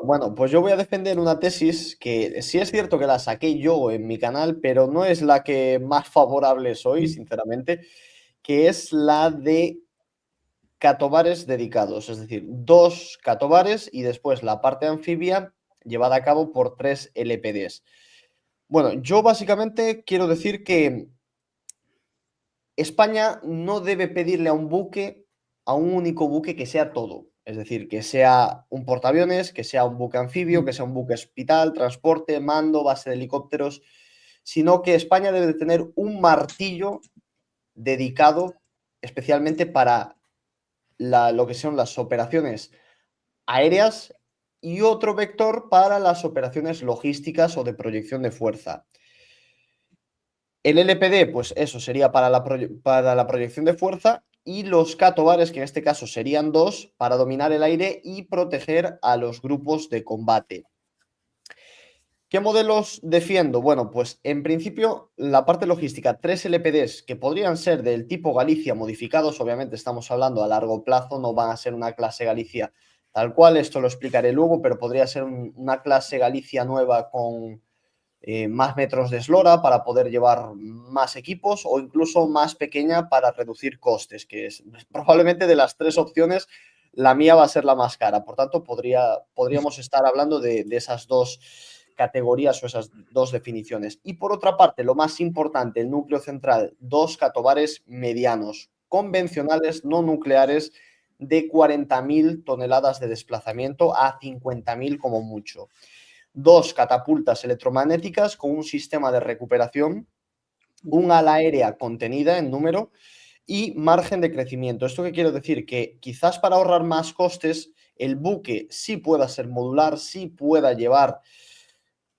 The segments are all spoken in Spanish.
Bueno, pues yo voy a defender una tesis que sí es cierto que la saqué yo en mi canal, pero no es la que más favorable soy, sinceramente, que es la de catobares dedicados, es decir, dos catobares y después la parte anfibia llevada a cabo por tres LPDs. Bueno, yo básicamente quiero decir que España no debe pedirle a un buque, a un único buque que sea todo. Es decir, que sea un portaaviones, que sea un buque anfibio, que sea un buque hospital, transporte, mando, base de helicópteros, sino que España debe de tener un martillo dedicado especialmente para lo que son las operaciones aéreas y otro vector para las operaciones logísticas o de proyección de fuerza. El LPD, pues eso sería para la proyección de fuerza y los catobares, que en este caso serían dos, para dominar el aire y proteger a los grupos de combate. ¿Qué modelos defiendo? Bueno, pues en principio la parte logística, tres LPDs que podrían ser del tipo Galicia modificados, obviamente estamos hablando a largo plazo, no van a ser una clase Galicia tal cual, esto lo explicaré luego, pero podría ser una clase Galicia nueva con más metros de eslora para poder llevar más equipos o incluso más pequeña para reducir costes, que es probablemente de las tres opciones la mía va a ser la más cara. Por tanto, podríamos estar hablando de esas dos categorías o esas dos definiciones. Y por otra parte, lo más importante, el núcleo central, dos catobares medianos, convencionales, no nucleares, de 40.000 toneladas de desplazamiento a 50.000 como mucho. Dos catapultas electromagnéticas con un sistema de recuperación, un ala aérea contenida en número y margen de crecimiento. ¿Esto qué quiero decir? Que quizás para ahorrar más costes, el buque sí pueda ser modular, sí pueda llevar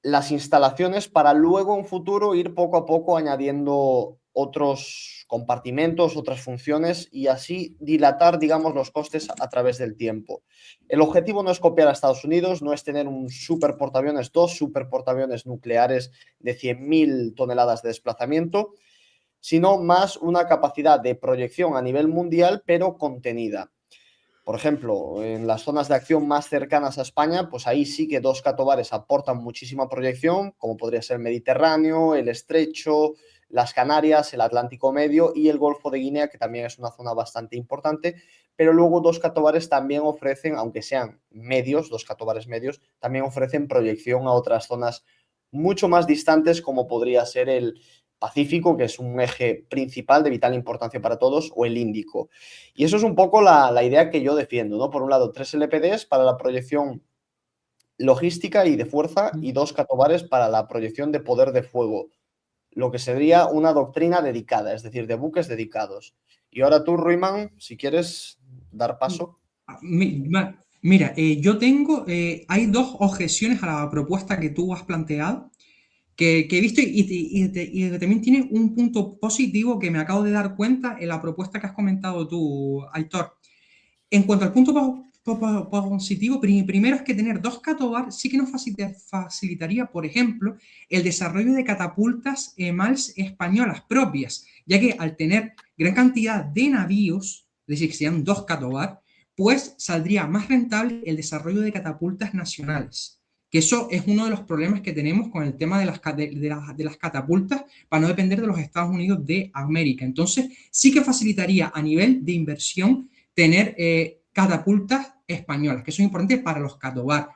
las instalaciones para luego en futuro ir poco a poco añadiendo otros compartimentos, otras funciones y así dilatar, digamos, los costes a través del tiempo. El objetivo no es copiar a Estados Unidos, no es tener un super portaaviones, dos super portaaviones nucleares de 100.000 toneladas de desplazamiento, sino más una capacidad de proyección a nivel mundial, pero contenida. Por ejemplo, en las zonas de acción más cercanas a España, pues ahí sí que dos catobares aportan muchísima proyección, como podría ser el Mediterráneo, el Estrecho, las Canarias, el Atlántico Medio y el Golfo de Guinea, que también es una zona bastante importante. Pero luego dos catobares también ofrecen, aunque sean medios, dos catobares medios, también ofrecen proyección a otras zonas mucho más distantes, como podría ser el Pacífico, que es un eje principal de vital importancia para todos, o el Índico. Y eso es un poco la idea que yo defiendo, ¿no? Por un lado, tres LPDs para la proyección logística y de fuerza y dos catobares para la proyección de poder de fuego, lo que sería una doctrina dedicada, es decir, de buques dedicados. Y ahora tú, Ruiman, si quieres dar paso. Mira, yo tengo, hay dos objeciones a la propuesta que tú has planteado, que he visto y que también tiene un punto positivo que me acabo de dar cuenta en la propuesta que has comentado tú, Aitor. En cuanto al punto positivo, primero es que tener dos catobar sí que nos facilitaría, por ejemplo, el desarrollo de catapultas EMALS españolas propias, ya que al tener gran cantidad de navíos, es decir, que sean dos catobar, pues saldría más rentable el desarrollo de catapultas nacionales. Que eso es uno de los problemas que tenemos con el tema de las catapultas para no depender de los Estados Unidos de América. Entonces, sí que facilitaría a nivel de inversión tener catapultas españolas, que son importantes para los catobar.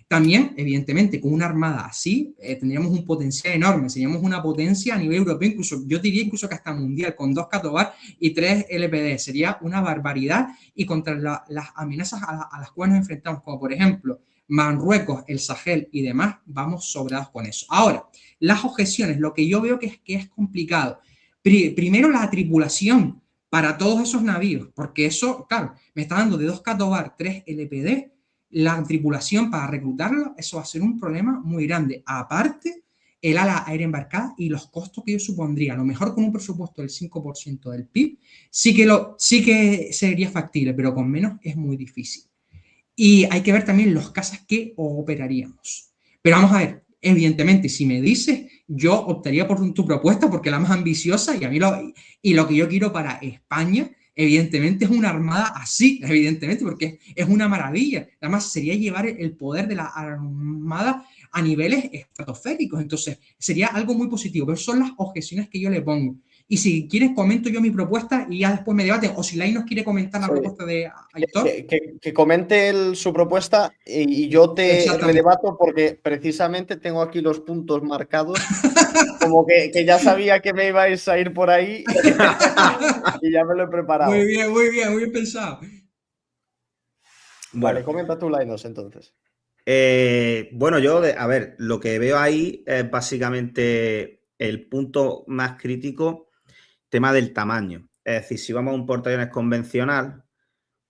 También, evidentemente, con una armada así, tendríamos un potencial enorme, seríamos una potencia a nivel europeo, incluso, yo diría incluso que hasta mundial, con dos catobar y tres LPD, sería una barbaridad y contra las amenazas a las cuales nos enfrentamos, como por ejemplo Marruecos, el Sahel y demás, vamos sobrados con eso. Ahora, las objeciones, lo que yo veo que es complicado. Primero, la tripulación para todos esos navíos, porque eso, claro, me está dando de dos Catobar, tres LPD, la tripulación para reclutarlo, eso va a ser un problema muy grande. Aparte, el ala aérea embarcada y los costos que yo supondría, a lo mejor con un presupuesto del 5% del PIB, sí que sería factible, pero con menos es muy difícil. Y hay que ver también los casos que operaríamos. Pero vamos a ver, evidentemente, si me dices, yo optaría por tu propuesta porque es la más ambiciosa y a mí y lo que yo quiero para España evidentemente es una armada así, evidentemente, porque es una maravilla. Además, sería llevar el poder de la armada a niveles estratosféricos. Entonces, sería algo muy positivo. Pero son las objeciones que yo le pongo. Y si quieres, comento yo mi propuesta y ya después me debaten. O si Lai nos quiere comentar la Sí. propuesta de Aitor. Que comente él su propuesta y yo te Exactamente. redebato porque precisamente tengo aquí los puntos marcados, como que ya sabía que me ibais a ir por ahí y ya me lo he preparado. Muy bien, muy bien pensado. Vale, Bueno, comenta tú, Lainos, entonces. bueno, a ver, lo que veo ahí es básicamente el punto más crítico, tema del tamaño. Es decir, si vamos a un portaaviones convencional,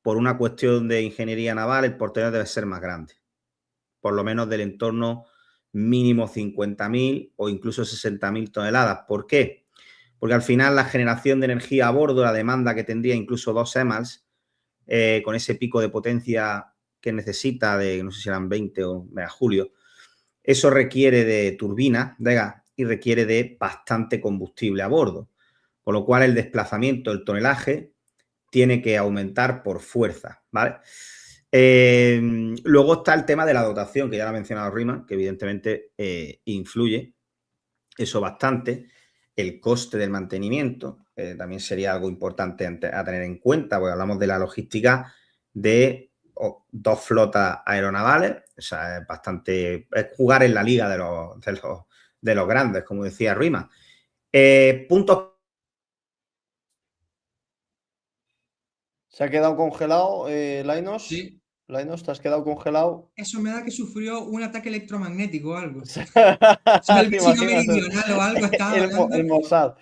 por una cuestión de ingeniería naval, el portaaviones debe ser más grande, por lo menos del entorno mínimo 50.000 o incluso 60.000 toneladas. ¿Por qué? Porque al final la generación de energía a bordo, la demanda que tendría incluso 2 EMALs, con ese pico de potencia que necesita de, no sé si eran 20 o megajulio, eso requiere de turbinas de gas y requiere de bastante combustible a bordo, con lo cual el desplazamiento, el tonelaje, tiene que aumentar por fuerza, ¿vale? Luego está el tema de la dotación, que ya lo ha mencionado Rima, que evidentemente influye eso bastante. El coste del mantenimiento también sería algo importante a tener en cuenta, porque hablamos de la logística de 2 flotas aeronavales, o sea, es bastante, es jugar en la liga de los grandes, como decía Rima. Puntos. ¿Se ha quedado congelado, Lainos? Sí. Lainos, ¿te has quedado congelado? Eso me da que sufrió un ataque electromagnético o algo. Soy el ¿Te vecino imaginas? meridional o algo, estaba El hablando Mossad.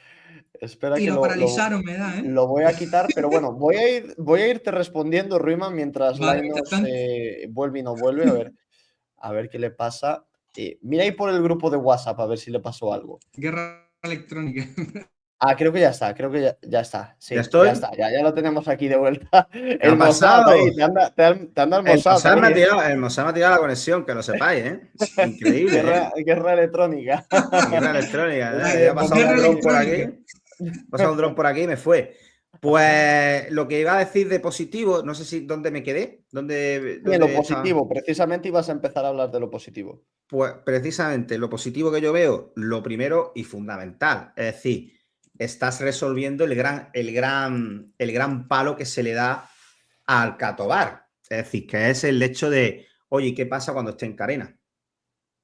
Espera y que lo paralizaron, me da, ¿eh? lo voy a quitar, pero bueno, voy a irte respondiendo, Ruima, mientras Vale, Lainos vuelve y no vuelve. A ver qué le pasa. Mira ahí por el grupo de WhatsApp a ver si le pasó algo. guerra electrónica. Ah, creo que ya está, creo que ya está. ¿Ya Sí, ya estoy? está, ya lo tenemos aquí de vuelta. ¿Qué ha El Mossad pasado? ahí, te anda el Mossad ahí. El Mossad me ha tirado la conexión, que lo sepáis, ¿eh? Increíble, ¿eh? Guerra electrónica. Guerra electrónica. Eh, Ya ha pasado Guerra un dron por electrónica. aquí. Ha pasado un dron por aquí y me fue. Pues lo que iba a decir de positivo, no sé si dónde me quedé, En lo dónde estaba. positivo, precisamente ibas a empezar a hablar de lo positivo. Pues precisamente lo positivo que yo veo, lo primero y fundamental, es decir, estás resolviendo el gran palo que se le da al catobar. Es decir, que es el hecho de, oye, ¿qué pasa cuando esté en carena?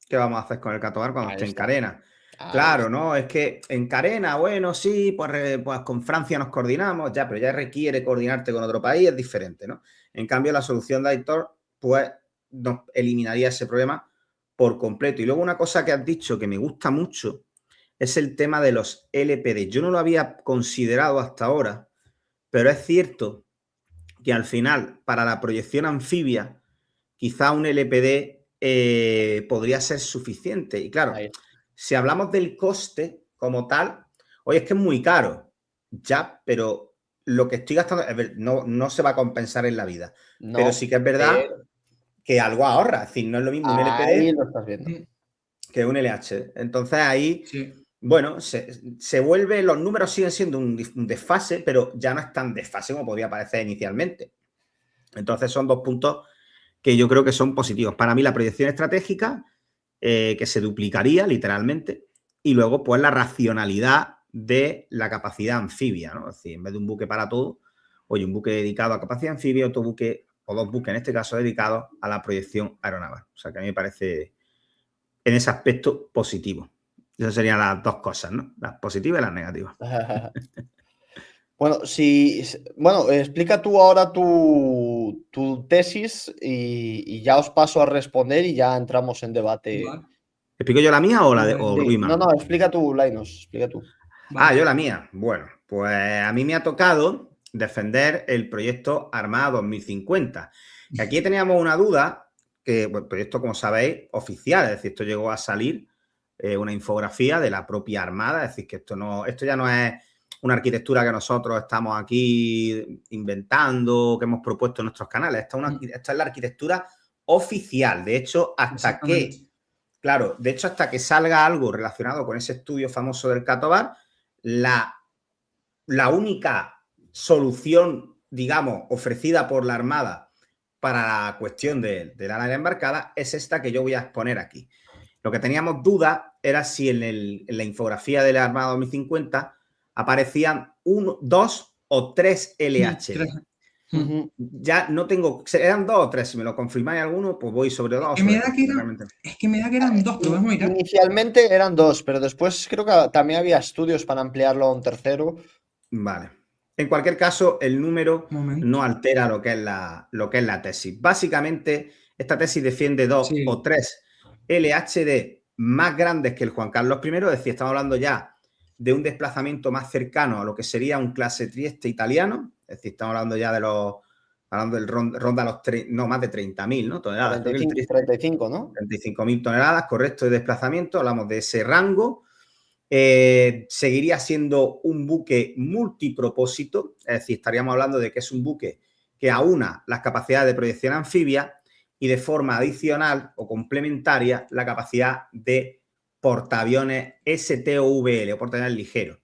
¿Qué vamos a hacer con el catobar cuando Ahí esté en está, carena? ahí Claro, está. ¿no? Es que en carena, bueno, sí, pues con Francia nos coordinamos, ya, pero ya requiere coordinarte con otro país, es diferente, ¿no? En cambio, la solución de Aitor, pues nos eliminaría ese problema por completo. Y luego una cosa que has dicho que me gusta mucho es el tema de los LPD. Yo no lo había considerado hasta ahora, pero es cierto que al final, para la proyección anfibia, quizá un LPD podría ser suficiente. Y claro, Ahí. si hablamos del coste como tal, oye, es que es muy caro, ya, pero lo que estoy gastando, no se va a compensar en la vida. Pero sí No, que es verdad pero que algo ahorra. Es decir, no es lo mismo un ahí LPD lo estás viendo. que un LH. Entonces ahí, Sí. bueno, se vuelve, los números siguen siendo un desfase, pero ya no es tan desfase como podría parecer inicialmente. Entonces son 2 puntos que yo creo que son positivos. Para mí la proyección estratégica, que se duplicaría literalmente, y luego pues la racionalidad de la capacidad anfibia, ¿no? Es decir, en vez de un buque para todo, oye, un buque dedicado a capacidad anfibia, otro buque, o 2 buques en este caso, dedicados a la proyección aeronaval. O sea que a mí me parece en ese aspecto positivo. Esas serían las 2 cosas, ¿no? Las positivas y las negativas. Bueno, bueno, explica tú ahora tu tesis y ya os paso a responder y ya entramos en debate. Vale. ¿Explico yo la mía o la de Pues, o Sí, no, Ruima? no, explica tú, Lainos, explica tú. vale. Yo la mía. Bueno, pues a mí me ha tocado defender el proyecto Armada 2050. Y aquí teníamos una duda, que bueno, el proyecto, como sabéis, oficial, es decir, esto llegó a salir una infografía de la propia Armada, es decir, que esto ya no es una arquitectura que nosotros estamos aquí inventando, que hemos propuesto en nuestros canales, esta es la arquitectura oficial. De hecho, Exactamente. hasta que salga algo relacionado con ese estudio famoso del Catobar, la única solución, digamos, ofrecida por la Armada para la cuestión del ala embarcada es esta que yo voy a exponer aquí. Lo que teníamos duda era si en la infografía de la Armada 2050 aparecían 2 o 3 LHD. Ya no tengo, eran 2 o 3, si me lo confirmáis alguno, pues voy sobre 2 o sobre 3. Es que me da que eran 2, pero vamos a mirar. Inicialmente eran 2, pero después creo que también había estudios para ampliarlo a un tercero. Vale. En cualquier caso, el número no altera lo que es la tesis. Básicamente, esta tesis defiende 2 o 3 LHD más grandes que el Juan Carlos I, es decir, estamos hablando ya de un desplazamiento más cercano a lo que sería un clase Trieste italiano, es decir, estamos hablando ya del ronda los más de 30.000, ¿no? Toneladas. 35, ¿no? 35.000 toneladas, correcto, de desplazamiento, hablamos de ese rango. Seguiría siendo un buque multipropósito, es decir, estaríamos hablando de que es un buque que aúna las capacidades de proyección anfibia y de forma adicional o complementaria la capacidad de portaaviones STOVL o portaaviones ligeros.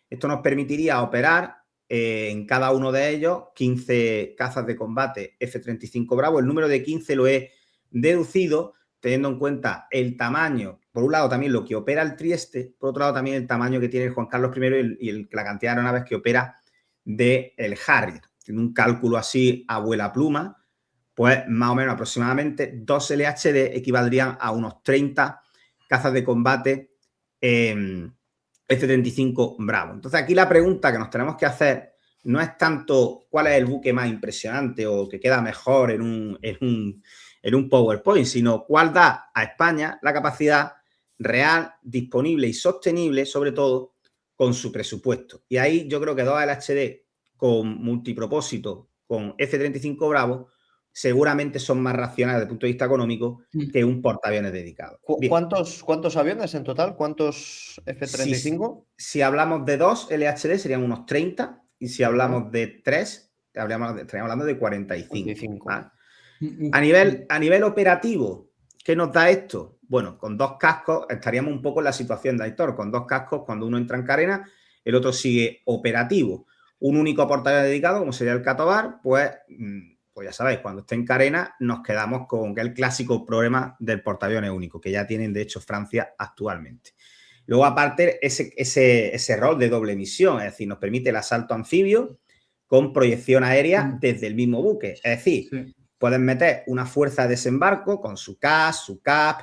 Esto nos permitiría operar en cada uno de ellos 15 cazas de combate F-35 Bravo. El número de 15 lo he deducido teniendo en cuenta el tamaño, por un lado también lo que opera el Trieste, por otro lado también el tamaño que tiene el Juan Carlos I y la cantidad de aeronaves que opera del Harrier. Tiene un cálculo así a vuela pluma, pues más o menos aproximadamente 2 LHD equivaldrían a unos 30 cazas de combate F-35 Bravo. Entonces aquí la pregunta que nos tenemos que hacer no es tanto cuál es el buque más impresionante o que queda mejor en un PowerPoint, sino cuál da a España la capacidad real, disponible y sostenible, sobre todo con su presupuesto. Y ahí yo creo que 2 LHD con multipropósito, con F-35 Bravo, seguramente son más racionales desde el punto de vista económico que un portaaviones dedicado. ¿Cuántos aviones en total? ¿Cuántos F-35? Si hablamos de 2 LHD serían unos 30 y si hablamos de 3 estaríamos hablando de 45. ¿Vale? A nivel operativo, ¿qué nos da esto? Bueno, con 2 cascos estaríamos un poco en la situación de Aitor. Con 2 cascos, cuando uno entra en carena, el otro sigue operativo. Un único portaaviones dedicado, como sería el Catobar, pues ya sabéis, cuando esté en carena nos quedamos con el clásico problema del portaaviones único, que ya tienen de hecho Francia actualmente. Luego, aparte, ese rol de doble misión, es decir, nos permite el asalto anfibio con proyección aérea desde el mismo buque. Es decir, pueden meter una fuerza de desembarco con su CAS, su CAP,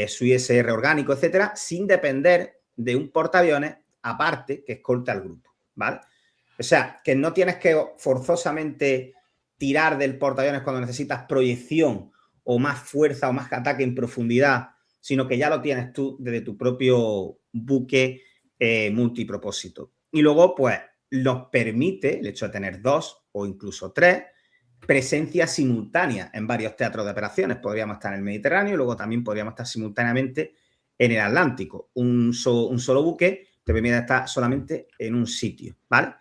su ISR orgánico, etcétera, sin depender de un portaaviones aparte que escolte al grupo, ¿vale? O sea, que no tienes que forzosamente tirar del portaaviones cuando necesitas proyección o más fuerza o más ataque en profundidad, sino que ya lo tienes tú desde tu propio buque multipropósito. Y luego, pues, nos permite el hecho de tener 2 o incluso 3 presencias simultáneas en varios teatros de operaciones. Podríamos estar en el Mediterráneo y luego también podríamos estar simultáneamente en el Atlántico. Un solo buque te permite estar solamente en un sitio, ¿vale?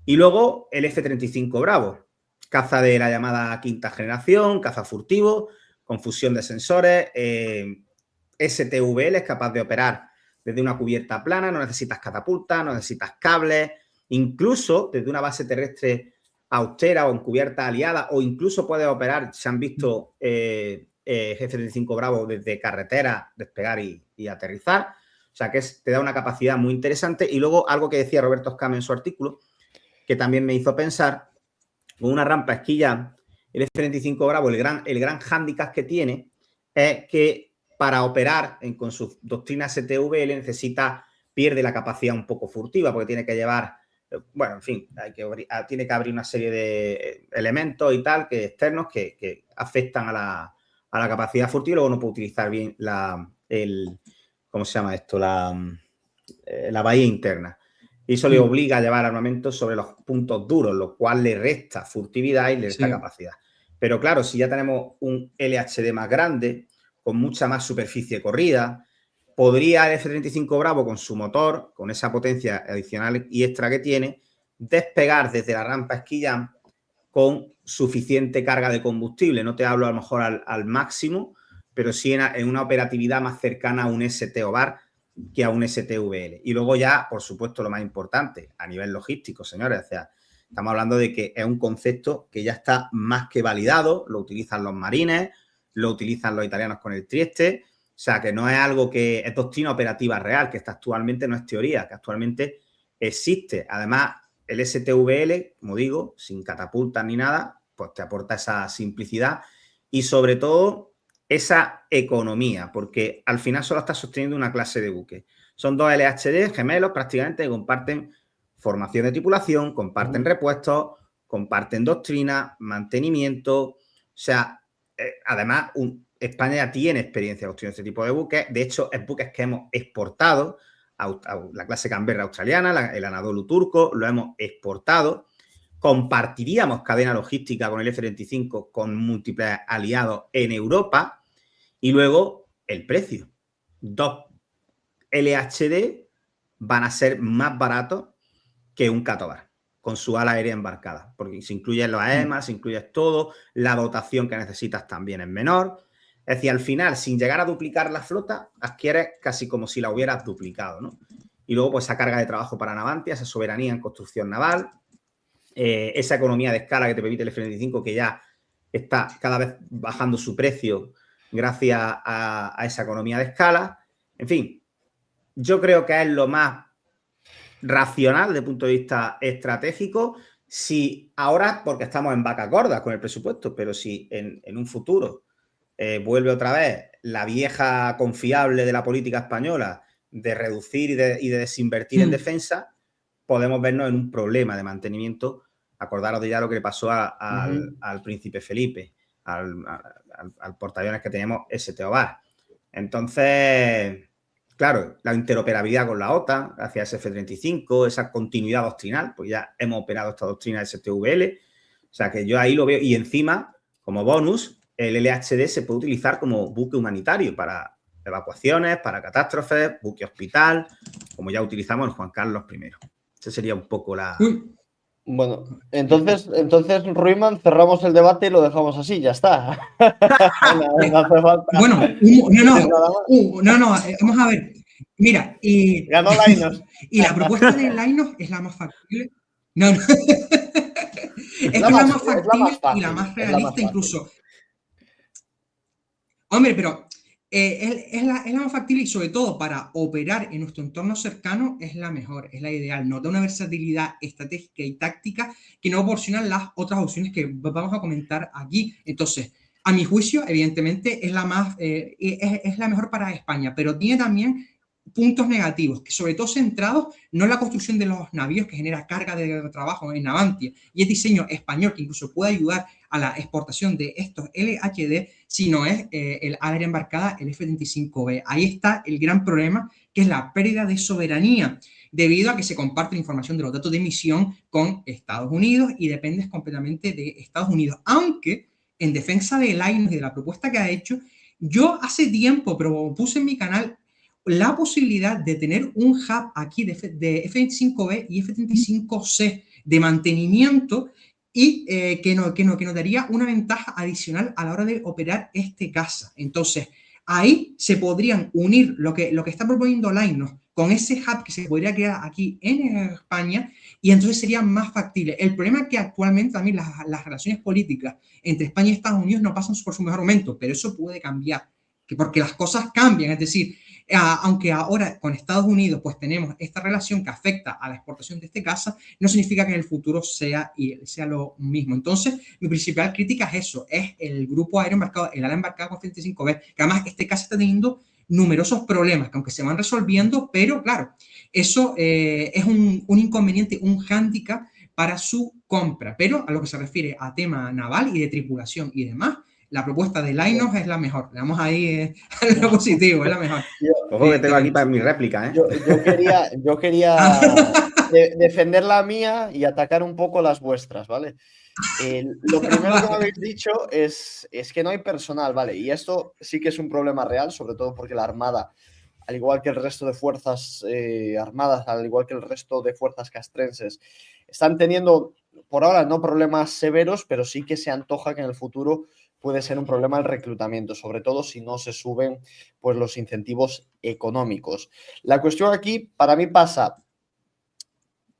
Y luego el F-35 Bravo, caza de la llamada quinta generación, caza furtivo, con fusión de sensores, STVL, es capaz de operar desde una cubierta plana, no necesitas catapultas, no necesitas cables, incluso desde una base terrestre austera o en cubierta aliada, o incluso puedes operar, se han visto F-35 Bravo desde carretera, despegar y aterrizar, o sea que te da una capacidad muy interesante. Y luego algo que decía Roberto Escame en su artículo, que también me hizo pensar, con una rampa esquilla, el F-35 Bravo, el gran hándicap que tiene es que para operar con su doctrina STVL pierde la capacidad un poco furtiva, porque tiene que llevar, bueno, en fin, tiene que abrir una serie de elementos y tal, externos que afectan a la capacidad furtiva, y luego no puede utilizar bien ¿cómo se llama esto? La bahía interna. Y eso le obliga a llevar armamento sobre los puntos duros, lo cual le resta furtividad y le resta capacidad. Pero claro, si ya tenemos un LHD más grande, con mucha más superficie corrida, podría el F-35 Bravo con su motor, con esa potencia adicional y extra que tiene, despegar desde la rampa Esquillán con suficiente carga de combustible. No te hablo a lo mejor al máximo, pero sí en una operatividad más cercana a un STOVAR que a un STVL. Y luego ya, por supuesto, lo más importante, a nivel logístico, señores, o sea, Estamos hablando de que es un concepto que ya está más que validado, lo utilizan los marines, lo utilizan los italianos con el Trieste, o sea, que no es algo que es doctrina operativa real, que está actualmente no es teoría, que actualmente existe. Además, el STVL, como digo, sin catapultas ni nada, pues te aporta esa simplicidad y sobre todo esa economía, porque al final solo está sosteniendo una clase de buque. Son dos LHD gemelos prácticamente que comparten formación de tripulación, comparten repuestos, comparten doctrina, mantenimiento, o sea, además España ya tiene experiencia construyendo este tipo de buques, de hecho es buques que hemos exportado, a la clase Canberra australiana, el Anadolu turco, lo hemos exportado, compartiríamos cadena logística con el F-35 con múltiples aliados en Europa y luego el precio. 2 LHD van a ser más baratos que un Catobar con su ala aérea embarcada, porque se incluyen los AEMA, se incluye todo, la dotación que necesitas también es menor. Es decir, al final, sin llegar a duplicar la flota, adquieres casi como si la hubieras duplicado, ¿no? Y luego, pues, esa carga de trabajo para Navantia, esa soberanía en construcción naval, esa economía de escala que te permite el F-35, que ya está cada vez bajando su precio gracias a esa economía de escala. En fin, yo creo que es lo más racional desde el punto de vista estratégico. Si ahora, porque estamos en vacas gordas con el presupuesto, pero si en un futuro vuelve otra vez la vieja confiable de la política española de reducir y de desinvertir en defensa, podemos vernos en un problema de mantenimiento. Acordaros de ya lo que le pasó al príncipe Felipe, al portaaviones que teníamos ST Ovar. Entonces, claro, la interoperabilidad con la OTAN, hacia ese F-35, esa continuidad doctrinal, pues ya hemos operado esta doctrina STVL, o sea que yo ahí lo veo. Y encima, como bonus, el LHD se puede utilizar como buque humanitario para evacuaciones, para catástrofes, buque hospital, como ya utilizamos en Juan Carlos I. Esa sería un poco la... Bueno, entonces, Ruiman, cerramos el debate y lo dejamos así, ya está. No hace falta. Bueno, no, vamos a ver. Mira, ganó Lainos. Y la propuesta de Lainos es la más factible. No. Es la más factible y la más realista, incluso. Hombre, pero es la más factible y sobre todo para operar en nuestro entorno cercano es la mejor, es la ideal. Nos da una versatilidad estratégica y táctica que no proporcionan las otras opciones que vamos a comentar aquí. Entonces, a mi juicio, evidentemente, es la mejor para España, pero tiene también puntos negativos, que sobre todo centrados no en la construcción de los navíos, que genera carga de trabajo en Navantia, y es diseño español que incluso puede ayudar a la exportación de estos LHD, sino es el área embarcada, el F-35B. Ahí está el gran problema, que es la pérdida de soberanía, debido a que se comparte la información de los datos de emisión con Estados Unidos y dependes completamente de Estados Unidos. Aunque, en defensa de Lainos y de la propuesta que ha hecho, yo hace tiempo propuse en mi canal la posibilidad de tener un hub aquí de F-25B y F-35C de mantenimiento y que nos daría una ventaja adicional a la hora de operar este caza. Entonces, ahí se podrían unir lo que está proponiendo Lainos con ese hub que se podría crear aquí en España y entonces sería más factible. El problema es que actualmente también las relaciones políticas entre España y Estados Unidos no pasan por su mejor momento, pero eso puede cambiar, porque las cosas cambian, es decir, aunque ahora con Estados Unidos pues tenemos esta relación que afecta a la exportación de este caza, no significa que en el futuro sea lo mismo. Entonces, mi principal crítica es eso, es el grupo aéreo embarcado, el ala embarcada con F-35B, que además este caza está teniendo numerosos problemas, que aunque se van resolviendo, pero claro, eso es un inconveniente, un hándicap para su compra. Pero a lo que se refiere a tema naval y de tripulación y demás, la propuesta de Lainos es la mejor. Le damos ahí a lo positivo, es la mejor. Ojo que tengo aquí para mi réplica, ¿eh? Yo quería defender la mía y atacar un poco las vuestras, ¿vale? Lo primero que me habéis dicho es que no hay personal, ¿vale? Y esto sí que es un problema real, sobre todo porque la Armada, al igual que el resto de fuerzas armadas, al igual que el resto de fuerzas castrenses, están teniendo, por ahora, no problemas severos, pero sí que se antoja que en el futuro puede ser un problema el reclutamiento, sobre todo si no se suben pues, los incentivos económicos. La cuestión aquí, para mí, pasa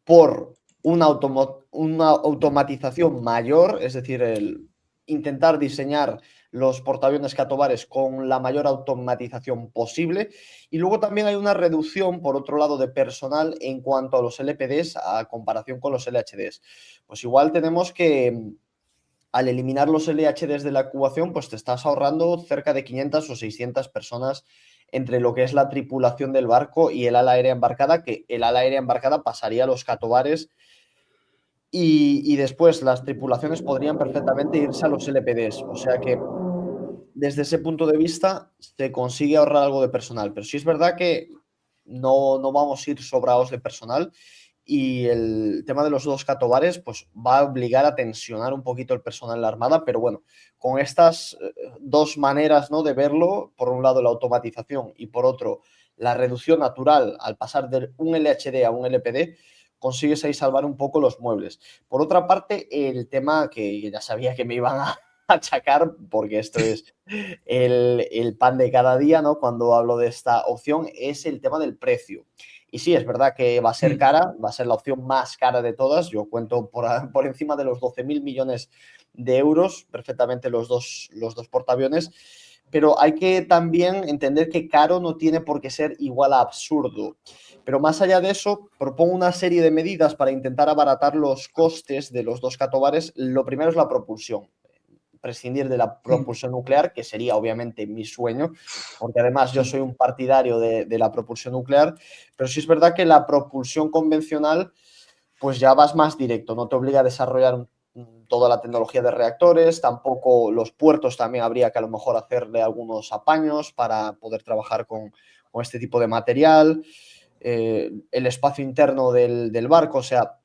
por una automatización mayor, es decir, el intentar diseñar los portaaviones catobares con la mayor automatización posible. Y luego también hay una reducción, por otro lado, de personal en cuanto a los LPDs a comparación con los LHDs. Pues igual tenemos que, al eliminar los LHDs de la ecuación, pues te estás ahorrando cerca de 500 o 600 personas entre lo que es la tripulación del barco y el ala aérea embarcada, que el ala aérea embarcada pasaría a los catobares y después las tripulaciones podrían perfectamente irse a los LPDs. O sea que desde ese punto de vista se consigue ahorrar algo de personal. Pero sí es verdad que no vamos a ir sobrados de personal y el tema de los dos catobares pues va a obligar a tensionar un poquito el personal en la Armada, pero bueno, con estas dos maneras, ¿no?, de verlo, por un lado la automatización y por otro la reducción natural al pasar de un LHD a un LPD, consigues ahí salvar un poco los muebles. Por otra parte, el tema que ya sabía que me iban a achacar, porque esto es el pan de cada día, ¿no?, cuando hablo de esta opción, es el tema del precio. Y sí, es verdad que va a ser cara, va a ser la opción más cara de todas. Yo cuento por encima de los 12.000 millones de euros, perfectamente los dos portaaviones, pero hay que también entender que caro no tiene por qué ser igual a absurdo. Pero más allá de eso, propongo una serie de medidas para intentar abaratar los costes de los dos catobares. Lo primero es la propulsión. Prescindir de la propulsión nuclear, que sería obviamente mi sueño, porque además yo soy un partidario de la propulsión nuclear, pero sí es verdad que la propulsión convencional, pues ya vas más directo, no te obliga a desarrollar toda la tecnología de reactores, tampoco los puertos también habría que a lo mejor hacerle algunos apaños para poder trabajar con este tipo de material, el espacio interno del barco, o sea,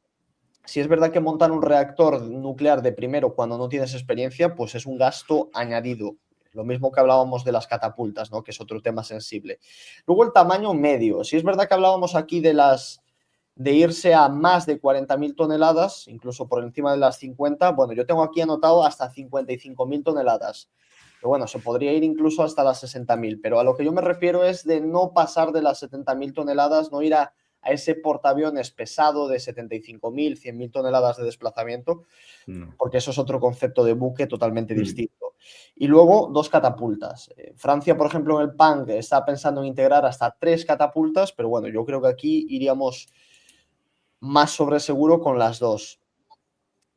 si es verdad que montar un reactor nuclear de primero cuando no tienes experiencia, pues es un gasto añadido. Lo mismo que hablábamos de las catapultas, ¿no?, que es otro tema sensible. Luego el tamaño medio. Si es verdad que hablábamos aquí de irse a más de 40.000 toneladas, incluso por encima de las 50, bueno, yo tengo aquí anotado hasta 55.000 toneladas. Pero bueno, se podría ir incluso hasta las 60.000, pero a lo que yo me refiero es de no pasar de las 70.000 toneladas, no ir a ese portaaviones pesado de 75.000, 100.000 toneladas de desplazamiento, porque eso es otro concepto de buque totalmente distinto. Y luego, dos catapultas. Francia, por ejemplo, en el PAN está pensando en integrar hasta 3 catapultas, pero bueno, yo creo que aquí iríamos más sobre seguro con las 2.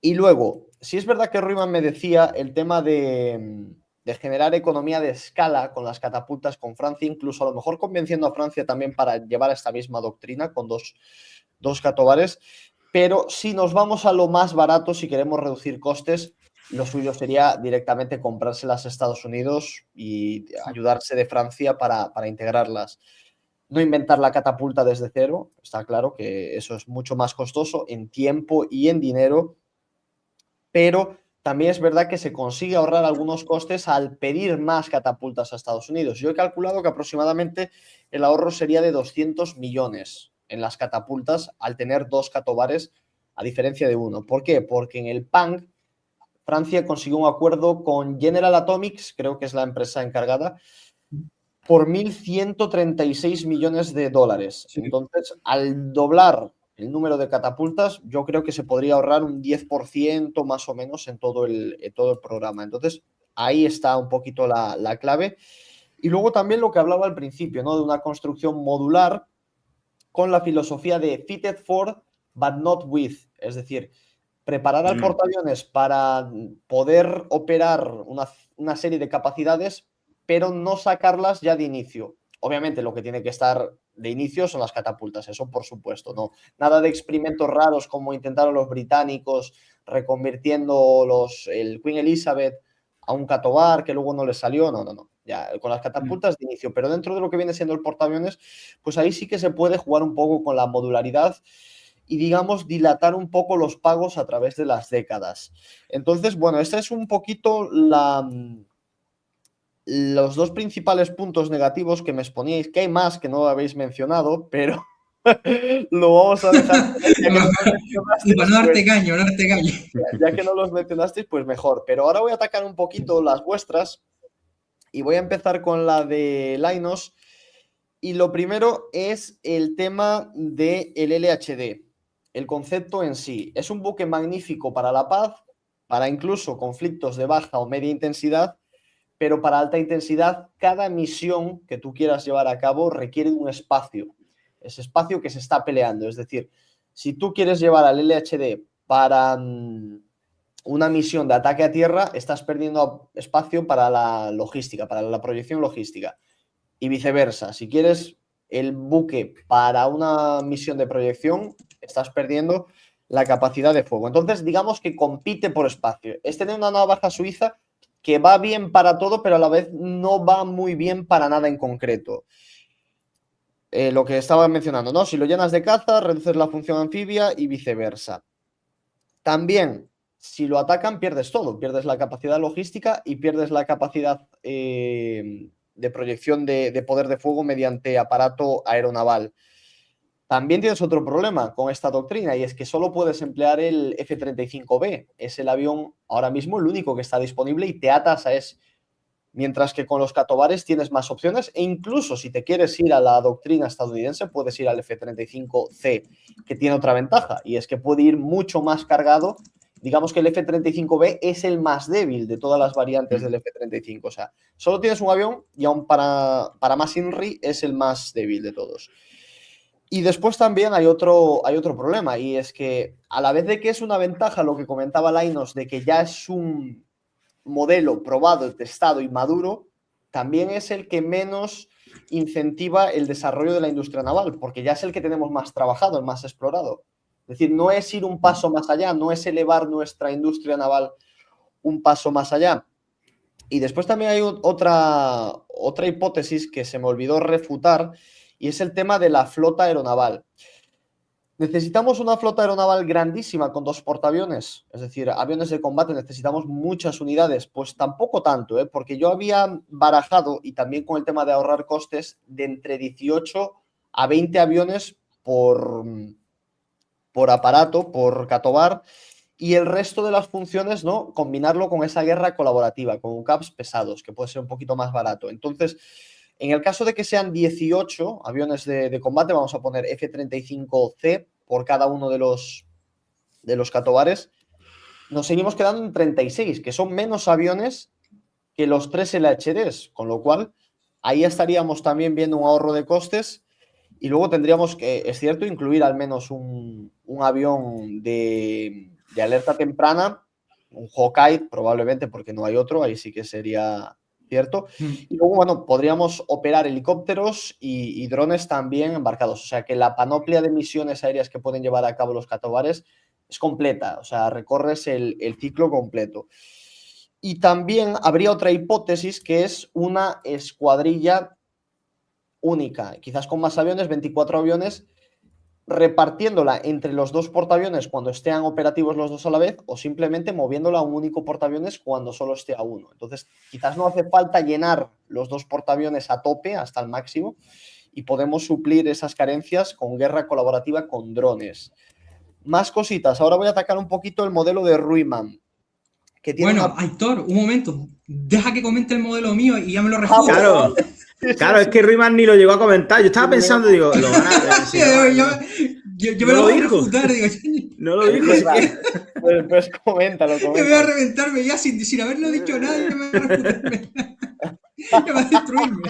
Y luego, si es verdad que Ruiman me decía el tema de generar economía de escala con las catapultas con Francia, incluso a lo mejor convenciendo a Francia también para llevar esta misma doctrina con dos catobares, pero si nos vamos a lo más barato, si queremos reducir costes, lo suyo sería directamente comprárselas a Estados Unidos y ayudarse de Francia para integrarlas. No inventar la catapulta desde cero, está claro que eso es mucho más costoso en tiempo y en dinero, pero también es verdad que se consigue ahorrar algunos costes al pedir más catapultas a Estados Unidos. Yo he calculado que aproximadamente el ahorro sería de 200 millones en las catapultas al tener 2 catobares a diferencia de uno. ¿Por qué? Porque en el PAN Francia consiguió un acuerdo con General Atomics, creo que es la empresa encargada, por 1.136 millones de dólares. Sí. Entonces, al doblar el número de catapultas, yo creo que se podría ahorrar un 10% más o menos en todo el programa. Entonces, ahí está un poquito la clave. Y luego también lo que hablaba al principio, ¿no?, de una construcción modular con la filosofía de fitted for, but not with. Es decir, preparar al portaaviones para poder operar una serie de capacidades, pero no sacarlas ya de inicio. Obviamente lo que tiene que estar de inicio son las catapultas, eso por supuesto, no. Nada de experimentos raros como intentaron los británicos reconvirtiendo el Queen Elizabeth a un catobar que luego no les salió, no. Ya con las catapultas de inicio, pero dentro de lo que viene siendo el portaaviones, pues ahí sí que se puede jugar un poco con la modularidad y, digamos, dilatar un poco los pagos a través de las décadas. Entonces, bueno, este es un poquito los dos principales puntos negativos que me exponíais, que hay más que no habéis mencionado, pero lo vamos a dejar. Para no darte caño, no darte caño. Ya que no los mencionasteis, pues mejor. Pero ahora voy a atacar un poquito las vuestras y voy a empezar con la de Lainos. Y lo primero es el tema del LHD. el concepto en sí. Es un buque magnífico para la paz, para incluso conflictos de baja o media intensidad, pero para alta intensidad, cada misión que tú quieras llevar a cabo requiere un espacio. Ese espacio que se está peleando. Es decir, si tú quieres llevar al LHD para una misión de ataque a tierra, estás perdiendo espacio para la logística, para la proyección logística. Y viceversa. Si quieres el buque para una misión de proyección, estás perdiendo la capacidad de fuego. Entonces, digamos que compite por espacio. Es tener una navaja suiza que va bien para todo, pero a la vez no va muy bien para nada en concreto. Lo que estaba mencionando, ¿no? Si lo llenas de caza, reduces la función anfibia y viceversa. También, si lo atacan, pierdes todo. Pierdes la capacidad logística y pierdes la capacidad de proyección de poder de fuego mediante aparato aeronaval. También tienes otro problema con esta doctrina y es que solo puedes emplear el F-35B. Es el avión ahora mismo el único que está disponible y te atas a ese. Mientras que con los Katobares tienes más opciones e incluso si te quieres ir a la doctrina estadounidense puedes ir al F-35C, que tiene otra ventaja y es que puede ir mucho más cargado. Digamos que el F-35B es el más débil de todas las variantes del F-35. O sea, solo tienes un avión y aún para más INRI es el más débil de todos. Y después también hay otro problema y es que a la vez de que es una ventaja lo que comentaba Lainos de que ya es un modelo probado, testado y maduro, también es el que menos incentiva el desarrollo de la industria naval, porque ya es el que tenemos más trabajado, el más explorado. Es decir, no es ir un paso más allá, no es elevar nuestra industria naval un paso más allá. Y después también hay otra hipótesis que se me olvidó refutar y es el tema de la flota aeronaval. ¿Necesitamos una flota aeronaval grandísima con 2 portaaviones? Es decir, aviones de combate, necesitamos muchas unidades. Pues tampoco tanto, porque yo había barajado, y también con el tema de ahorrar costes, de entre 18 a 20 aviones por aparato, por Katobar, y el resto de las funciones, ¿no? Combinarlo con esa guerra colaborativa, con UCAPs pesados, que puede ser un poquito más barato. Entonces, en el caso de que sean 18 aviones de combate, vamos a poner F-35C por cada uno de los Katobares, nos seguimos quedando en 36, que son menos aviones que los 3 LHDs, con lo cual ahí estaríamos también viendo un ahorro de costes y luego tendríamos que, es cierto, incluir al menos un avión de alerta temprana, un Hawkeye probablemente porque no hay otro, ahí sí que sería cierto. Y luego, bueno, podríamos operar helicópteros y drones también embarcados. O sea que la panoplia de misiones aéreas que pueden llevar a cabo los Katobares es completa. O sea, recorres el ciclo completo. Y también habría otra hipótesis que es una escuadrilla única, quizás con más aviones, 24 aviones, repartiéndola entre los 2 portaaviones cuando estén operativos los 2 a la vez o simplemente moviéndola a un único portaaviones cuando solo esté a uno. Entonces, quizás no hace falta llenar los 2 portaaviones a tope hasta el máximo y podemos suplir esas carencias con guerra colaborativa con drones. Más cositas. Ahora voy a atacar un poquito el modelo de Ruiman. Que tiene Aitor, un momento. Deja que comente el modelo mío y ya me lo refuto. Claro, es que Ruiman ni lo llegó a comentar. Yo estaba pensando, digo, lo van a... Yo me lo voy a refutar, digo. No lo dijo. Pues coméntalo. Me voy a reventarme ya sin haberlo dicho nada. Ya me voy a refutarme. Ya va a destruirme.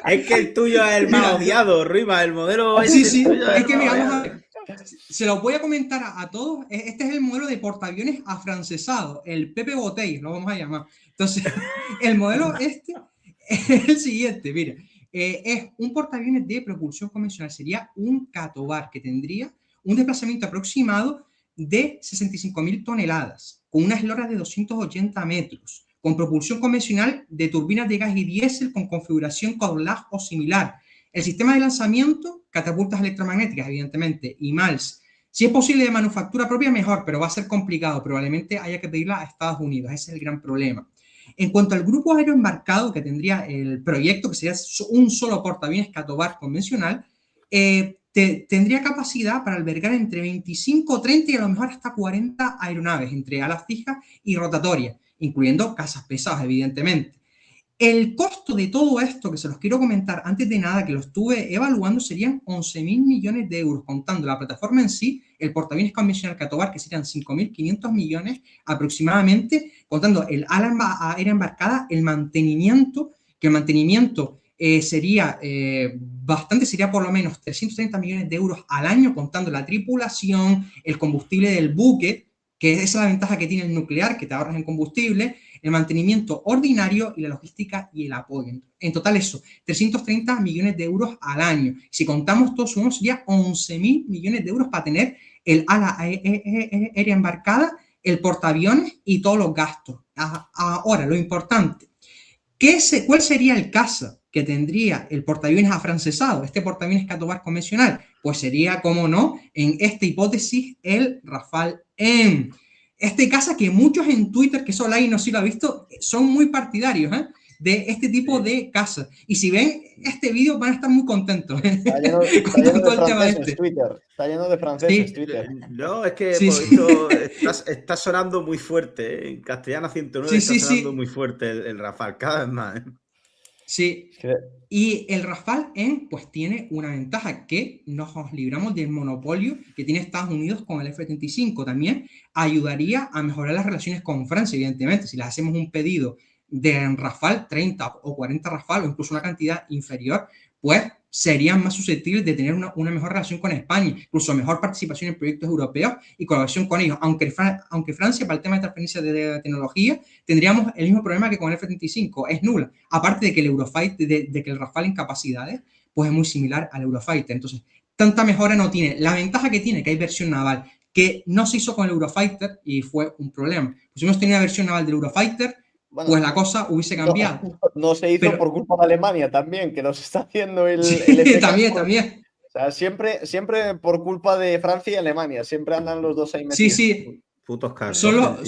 Es que el tuyo es el más odiado, Ruiman. El modelo sí. Es que mira, vamos a ver. Se los voy a comentar a todos. Este es el modelo de portaaviones afrancesado, el Pepe Botey, lo vamos a llamar. Entonces, el modelo este es el siguiente, mira. Es un portaaviones de propulsión convencional, sería un Katobar que tendría un desplazamiento aproximado de 65.000 toneladas, con una eslora de 280 metros, con propulsión convencional de turbinas de gas y diésel con configuración Corlage o similar. El sistema de lanzamiento, catapultas electromagnéticas, evidentemente, y MALS. Si es posible de manufactura propia, mejor, pero va a ser complicado. Probablemente haya que pedirla a Estados Unidos. Ese es el gran problema. En cuanto al grupo aéreo embarcado que tendría el proyecto, que sería un solo portaaviones Katobar convencional, tendría capacidad para albergar entre 25, 30 y a lo mejor hasta 40 aeronaves, entre alas fijas y rotatorias, incluyendo cazas pesadas, evidentemente. El costo de todo esto, que se los quiero comentar antes de nada, que lo estuve evaluando, serían 11.000 millones de euros, contando la plataforma en sí, el portaaviones convencional Catobar, que serían 5.500 millones aproximadamente, contando el ala aérea embarcada, el mantenimiento, que el mantenimiento sería bastante, sería por lo menos 330 millones de euros al año, contando la tripulación, el combustible del buque, que esa es la ventaja que tiene el nuclear, que te ahorras en combustible, el mantenimiento ordinario y la logística y el apoyo. En total eso, 330 millones de euros al año. Si contamos todos unos, sería 11.000 millones de euros para tener el ala aérea embarcada, el portaaviones y todos los gastos. Ahora, lo importante, ¿cuál sería el caso que tendría el portaaviones afrancesado, este portaaviones Catobar convencional? Pues sería, como no, en esta hipótesis, el Rafale M. Este caso que muchos en Twitter, que Solay no sé si lo ha visto, son muy partidarios de este tipo de casas. Y si ven este vídeo van a estar muy contentos. Está lleno de franceses Twitter. Está lleno de franceses Twitter. No, es que por esto está sonando muy fuerte. En Castellana 109 está sonando muy fuerte el Rafale, cada vez más. Sí. Y el Rafale M pues tiene una ventaja, que nos libramos del monopolio que tiene Estados Unidos con el F-35. También ayudaría a mejorar las relaciones con Francia, evidentemente. Si les hacemos un pedido de Rafale, 30 o 40 Rafale o incluso una cantidad inferior, pues serían más susceptibles de tener una mejor relación con España, incluso mejor participación en proyectos europeos y colaboración con ellos. Aunque Francia, para el tema de transferencia de tecnología, tendríamos el mismo problema que con el F-35, es nula. Aparte de que el Eurofighter, de que el Rafale en capacidades, pues es muy similar al Eurofighter. Entonces, tanta mejora no tiene. La ventaja que tiene, que hay versión naval, que no se hizo con el Eurofighter y fue un problema. Pues si hemos tenido una versión naval del Eurofighter, bueno, pues la cosa hubiese cambiado. No se hizo por culpa de Alemania también, que nos está haciendo el también. O sea, siempre por culpa de Francia y Alemania. Siempre andan los dos ahí metidos. Sí. Putos casos.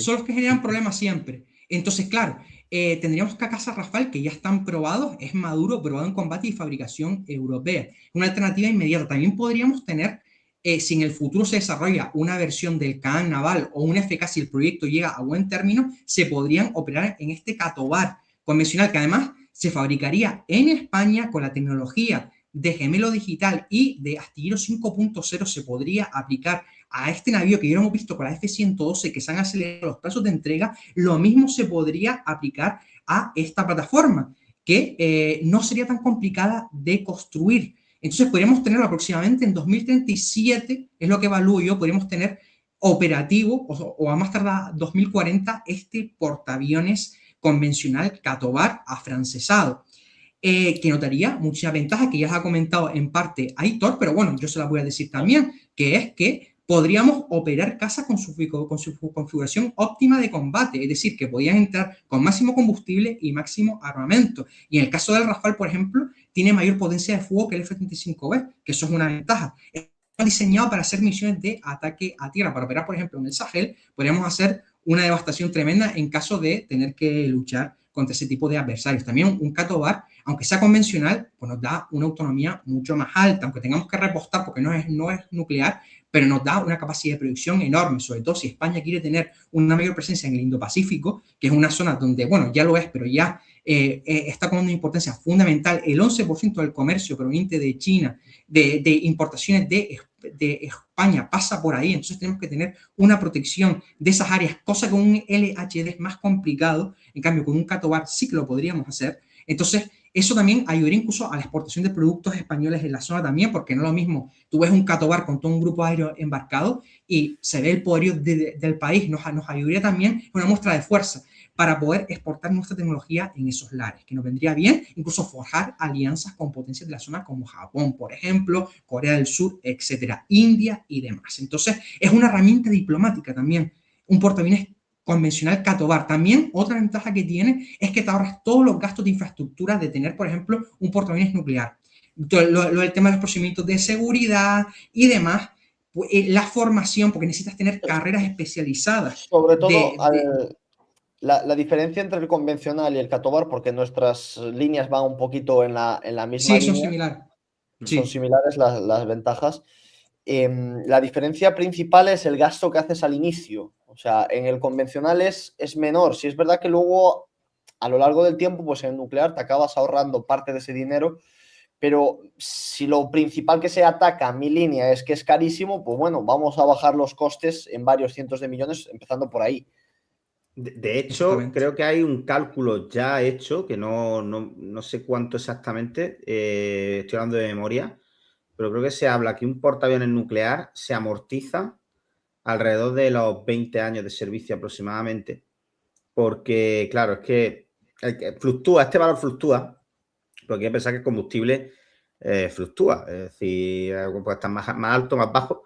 Son los que generan problemas siempre. Entonces, claro, tendríamos que casa Rafale, que ya están probados, es maduro, probado en combate y fabricación europea. Una alternativa inmediata. También podríamos tener, si en el futuro se desarrolla una versión del Kahan naval o un FK, si el proyecto llega a buen término, se podrían operar en este Catobar convencional, que además se fabricaría en España con la tecnología de gemelo digital y de astillero 5.0. Se podría aplicar a este navío que ya hemos visto con la F-112, que se han acelerado los plazos de entrega. Lo mismo se podría aplicar a esta plataforma, que no sería tan complicada de construir. Entonces podríamos tenerlo aproximadamente en 2037, es lo que evalúo yo, podríamos tener operativo o a más tardar 2040 este portaaviones convencional Catobar afrancesado, que notaría muchas ventajas que ya les ha comentado en parte Aitor, pero bueno, yo se las voy a decir también, que es que podríamos operar casas con su configuración óptima de combate, es decir, que podían entrar con máximo combustible y máximo armamento. Y en el caso del Rafale, por ejemplo, tiene mayor potencia de fuego que el F-35B, que eso es una ventaja. Está diseñado para hacer misiones de ataque a tierra. Para operar, por ejemplo, en el Sahel, podríamos hacer una devastación tremenda en caso de tener que luchar contra ese tipo de adversarios. También un Catobar, aunque sea convencional, pues nos da una autonomía mucho más alta, aunque tengamos que repostar porque no es nuclear, pero nos da una capacidad de producción enorme, sobre todo si España quiere tener una mayor presencia en el Indo-Pacífico, que es una zona donde, bueno, ya lo es, pero ya está con una importancia fundamental. El 11% del comercio proveniente de China, de importaciones de España, pasa por ahí. Entonces tenemos que tener una protección de esas áreas, cosa que con un LHD es más complicado. En cambio, con un Catobar sí que lo podríamos hacer. Entonces, eso también ayudaría incluso a la exportación de productos españoles en la zona también, porque no es lo mismo, tú ves un Catobar con todo un grupo aéreo embarcado y se ve el poderío del país. Nos ayudaría también una muestra de fuerza para poder exportar nuestra tecnología en esos lares, que nos vendría bien incluso forjar alianzas con potencias de la zona como Japón, por ejemplo, Corea del Sur, etcétera, India y demás. Entonces, es una herramienta diplomática también, un portaaviones convencional Catobar. También otra ventaja que tiene es que te ahorras todos los gastos de infraestructura de tener, por ejemplo, un portaaviones nuclear. El tema de los procedimientos de seguridad y demás, pues, la formación, porque necesitas tener carreras especializadas. Sobre todo la diferencia entre el convencional y el Catobar, porque nuestras líneas van un poquito en la misma línea. Sí, son similares. Son similares las ventajas. La diferencia principal es el gasto que haces al inicio. O sea, en el convencional es menor. Sí es verdad que luego a lo largo del tiempo, pues en el nuclear te acabas ahorrando parte de ese dinero, pero si lo principal que se ataca a mi línea es que es carísimo, pues bueno, vamos a bajar los costes en varios cientos de millones, empezando por ahí. De hecho, creo que hay un cálculo ya hecho, que no sé cuánto exactamente, estoy hablando de memoria, pero creo que se habla que un portaaviones nuclear se amortiza alrededor de los 20 años de servicio aproximadamente, porque, claro, es que fluctúa, este valor fluctúa, porque hay que pensar que el combustible fluctúa, es decir, puede estar más alto, más bajo,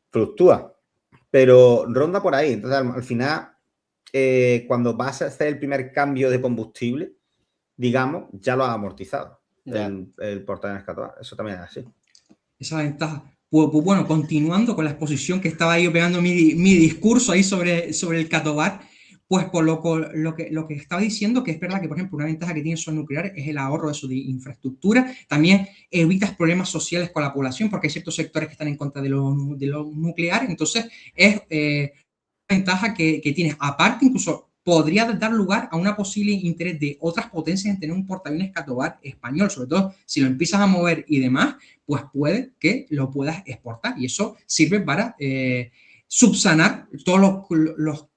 fluctúa, pero ronda por ahí. Entonces, al final, cuando vas a hacer el primer cambio de combustible, digamos, ya lo has amortizado, el portaaviones Cato. Eso también es así. Esa ventaja. Pues bueno, continuando con la exposición que estaba yo pegando mi discurso ahí sobre el Catobar, pues por lo que estaba diciendo, que es verdad que, por ejemplo, una ventaja que tiene Sol Nuclear es el ahorro de su infraestructura. También evitas problemas sociales con la población, porque hay ciertos sectores que están en contra de lo nuclear. Entonces, es ventaja que tienes. Aparte, incluso podría dar lugar a una posible interés de otras potencias en tener un portaaviones Catobar español, sobre todo si lo empiezas a mover y demás, pues puede que lo puedas exportar y eso sirve para subsanar todos los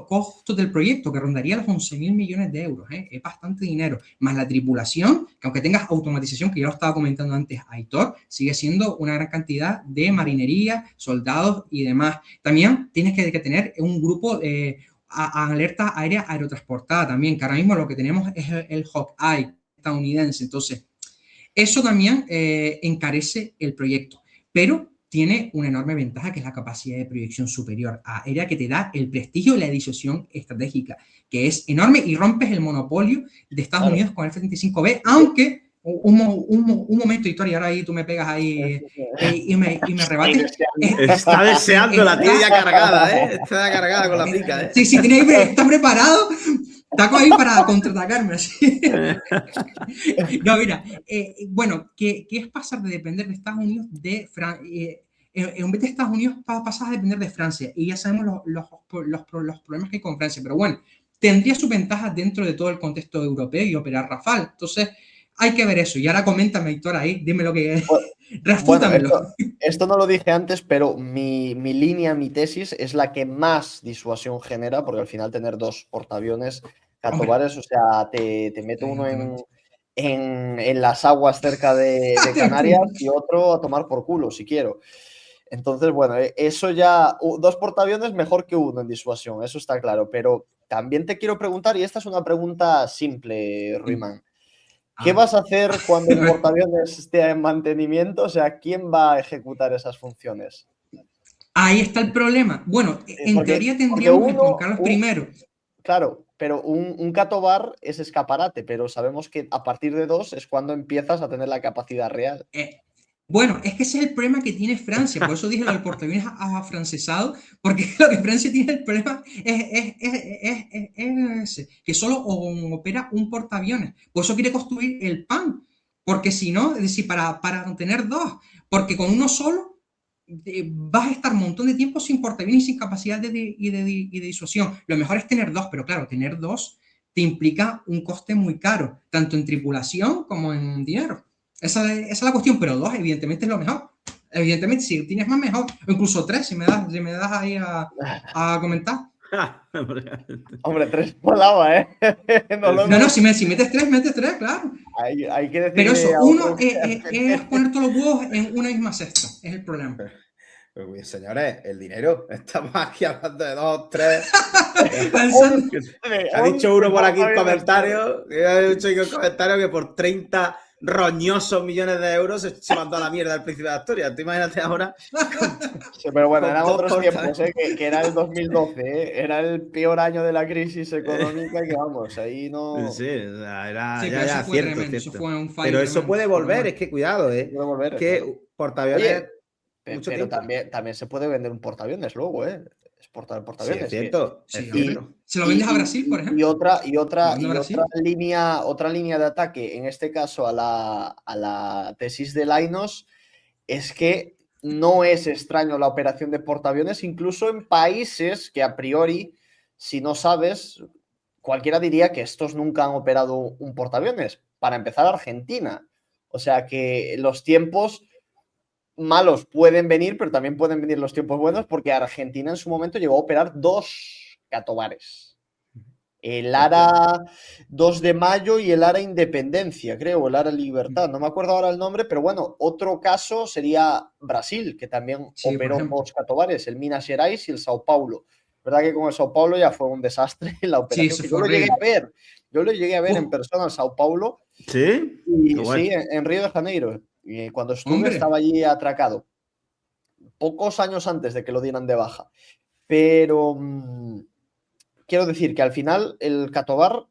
costos del proyecto, que rondaría los 11.000 millones de euros. Es bastante dinero, más la tripulación, que aunque tengas automatización, que ya lo estaba comentando antes Aitor, sigue siendo una gran cantidad de marinería, soldados y demás. También tienes que tener un grupo de alerta aérea aerotransportada también, que ahora mismo lo que tenemos es el Hawkeye estadounidense. Entonces, eso también encarece el proyecto, pero tiene una enorme ventaja, que es la capacidad de proyección superior aérea, que te da el prestigio y la disuasión estratégica, que es enorme, y rompes el monopolio de Estados Unidos con el F-35B, aunque un momento, Hitor, y ahora ahí tú me pegas ahí y me rebates. Está deseando la tía ya cargada, ¿eh? Está cargada con la pica, ¿eh? Sí, está preparado. Taco ahí para contraatacarme así. No, mira, bueno, que es pasar de depender de Estados Unidos en vez de Estados Unidos pasas a depender de Francia, y ya sabemos los problemas que hay con Francia, pero bueno, tendría sus ventajas dentro de todo el contexto europeo y operar Rafale. Entonces, hay que ver eso. Y ahora coméntame, Héctor, ahí, dime lo que es. Refútamelo. Bueno, esto no lo dije antes, pero mi línea, mi tesis es la que más disuasión genera, porque al final tener dos portaaviones Catobares, o sea, te mete uno en las aguas cerca de Canarias y otro a tomar por culo, si quiero. Entonces, bueno, eso ya, dos portaaviones mejor que uno en disuasión, eso está claro, pero también te quiero preguntar, y esta es una pregunta simple, Ruimán. ¿Qué vas a hacer cuando el portaaviones esté en mantenimiento? O sea, ¿quién va a ejecutar esas funciones? Ahí está el problema. Bueno, en teoría tendríamos el Juan Carlos I. Claro, pero un Catobar es escaparate, pero sabemos que a partir de 2 es cuando empiezas a tener la capacidad real. Bueno, es que ese es el problema que tiene Francia, por eso dije lo del portaaviones afrancesado, porque lo que Francia tiene el problema es que solo opera un portaaviones, por eso quiere construir el PAN, porque si no, es decir, para tener dos, porque con uno solo vas a estar un montón de tiempo sin portaaviones y sin capacidad de disuasión. Lo mejor es tener dos, pero claro, tener dos te implica un coste muy caro, tanto en tripulación como en dinero. Esa es la cuestión, pero dos, evidentemente, es lo mejor. Evidentemente, si tienes más, mejor. O incluso tres, si me das ahí a comentar. Hombre, 3 volaba, ¿eh? No, si metes tres, claro. Hay que decir. Pero eso, uno es poner todos los huevos en una misma cesta. Es el problema. Pero, señores, el dinero. Estamos aquí hablando de 2, 3. Ha dicho uno por aquí en comentarios. Ha dicho en comentarios que por 30 roñosos millones de euros se mandó a la mierda el Príncipe de Asturias. Tú imagínate ahora. Sí, pero bueno, eran otros tiempos, que era el 2012, era el peor año de la crisis económica, que vamos, ahí no. Sí, era ya cierto, tremendo, eso fue un fallo pero eso tremendo, puede volver, es que cuidado, puede volver, que portaaviones. Pero también se puede vender un portaaviones luego, exportar portaaviones. Sí, es cierto. Se lo vendes a Brasil, por ejemplo. Y otra línea de ataque, en este caso a la tesis de Lainos, es que no es extraño la operación de portaaviones, incluso en países que a priori, si no sabes, cualquiera diría que estos nunca han operado un portaaviones. Para empezar, Argentina. O sea que los tiempos malos pueden venir, pero también pueden venir los tiempos buenos, porque Argentina en su momento llegó a operar 2 catobares. El ARA 2 de mayo y el ARA Independencia, creo, el ARA Libertad. No me acuerdo ahora el nombre, pero bueno, otro caso sería Brasil, que también Sí, por operó ejemplo. 2 catobares, el Minas Gerais y el Sao Paulo. Verdad que con el Sao Paulo ya fue un desastre la Sí, operación, eso que fue yo lo llegué horrible. a ver. Yo lo llegué a ver en Uf, persona al Sao Paulo, ¿Sí? y Qué sí, bueno. en Río de Janeiro. Y cuando estuve hombre, estaba allí atracado, pocos años antes de que lo dieran de baja. Pero quiero decir que al final el catobar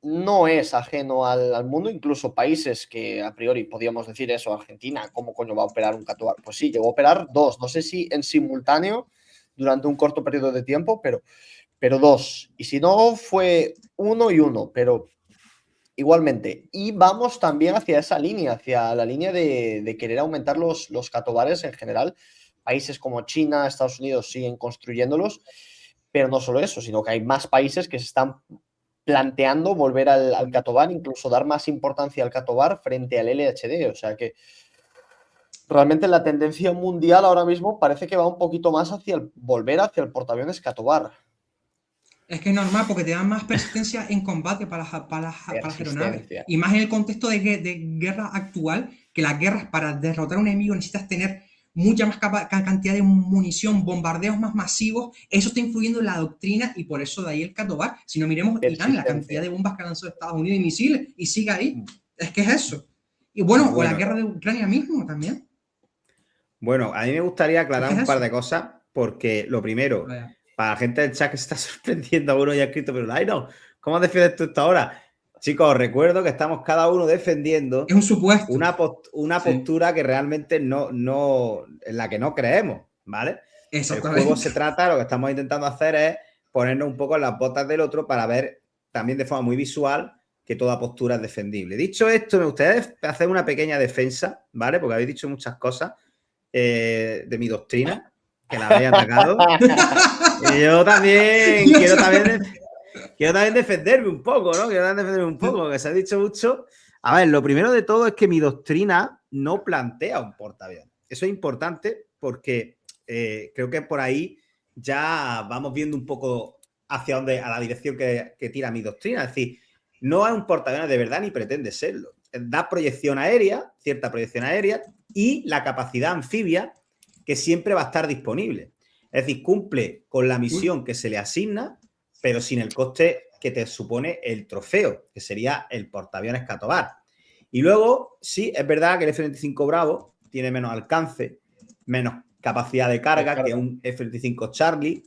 no es ajeno al mundo, incluso países que a priori podríamos decir eso, Argentina, ¿cómo coño va a operar un catobar? Pues sí, llegó a operar 2, no sé si en simultáneo durante un corto periodo de tiempo, pero 2. Y si no, fue 1 y 1, pero igualmente. Y vamos también hacia esa línea, hacia la línea de querer aumentar los catobares en general. Países como China, Estados Unidos siguen construyéndolos, pero no solo eso, sino que hay más países que se están planteando volver al catobar, incluso dar más importancia al catobar frente al LHD. O sea que realmente la tendencia mundial ahora mismo parece que va un poquito más hacia volver hacia el portaaviones catobar. es que es normal porque te dan más persistencia en combate para las aeronaves. Persistencia. Y más en el contexto de guerra actual, que las guerras para derrotar a un enemigo necesitas tener mucha más cantidad de munición, bombardeos más masivos. Eso está influyendo en la doctrina y por eso de ahí el catobar. Si no miremos Irán, la cantidad Persistencia. de bombas que ha lanzado Estados Unidos y misiles y sigue ahí. Es que es eso. Y bueno, o la Bueno, guerra de Ucrania mismo también. bueno, a mí me gustaría Es aclarar que es un par eso. de cosas, porque lo primero, Vaya. para la gente del chat que se está sorprendiendo, a uno ya ha escrito, pero ay no, ¿cómo defiendes tú esto ahora? Chicos, os recuerdo que estamos cada uno defendiendo Es un supuesto. una Sí, postura que realmente en la que no creemos, ¿vale? El juego se exactamente. trata, lo que estamos intentando hacer es ponernos un poco en las botas del otro para ver también de forma muy visual que toda postura es defendible. Dicho esto, me gustaría hacer una pequeña defensa, ¿vale? Porque habéis dicho muchas cosas de mi doctrina, que la habéis atacado. Y yo también quiero también defenderme un poco, ¿no? Quiero también defenderme un poco, porque se ha dicho mucho. A ver, lo primero de todo es que mi doctrina no plantea un portaaviones. Eso es importante porque creo que por ahí ya vamos viendo un poco hacia dónde, a la dirección que tira mi doctrina. Es decir, no es un portaaviones de verdad ni pretende serlo. Da proyección aérea, cierta proyección aérea, y la capacidad anfibia que siempre va a estar disponible. Es decir, cumple con la misión que se le asigna, pero sin el coste que te supone el trofeo, que sería el portaaviones Catobar. Y luego, sí, es verdad que el F-25 Bravo tiene menos alcance, menos capacidad de carga que un F-25 Charlie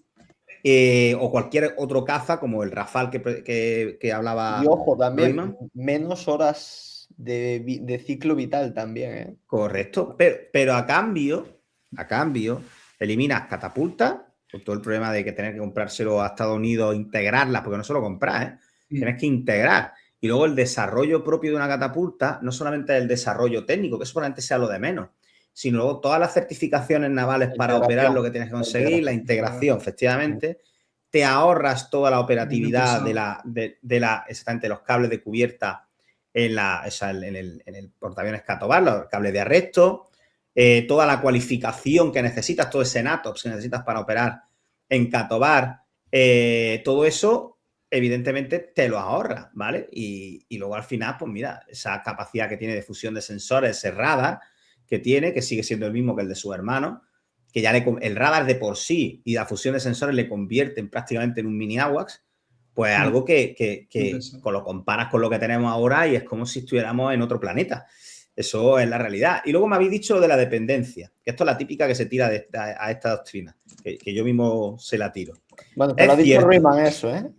o cualquier otro caza como el Rafale que hablaba Y ojo, también, Royman. menos horas de ciclo vital también, ¿eh? Correcto, pero a cambio, eliminas catapultas, con todo el problema de que tener que comprárselo a Estados Unidos, integrarlas, porque no solo comprar, ¿eh? Tienes que integrar. Y luego el desarrollo propio de una catapulta, no solamente el desarrollo técnico, que eso probablemente sea lo de menos, sino luego todas las certificaciones navales para operar lo que tienes que conseguir, la integración, efectivamente, te ahorras toda la operatividad exactamente los cables de cubierta en el portaaviones Catobar, los cables de arresto, toda la cualificación que necesitas, todo ese NATOPS que necesitas para operar en Catobar, todo eso evidentemente te lo ahorra, ¿vale? Y luego al final, pues mira, esa capacidad que tiene de fusión de sensores, ese radar que tiene, que sigue siendo el mismo que el de su hermano, que ya el radar de por sí y la fusión de sensores le convierten prácticamente en un mini AWACS, pues algo que lo comparas con lo que tenemos ahora y es como si estuviéramos en otro planeta. Eso es la realidad. Y luego me habéis dicho de la dependencia, que esto es la típica que se tira a esta doctrina, que yo mismo se la tiro. Bueno, te lo ha dicho Rayman eso, ¿eh?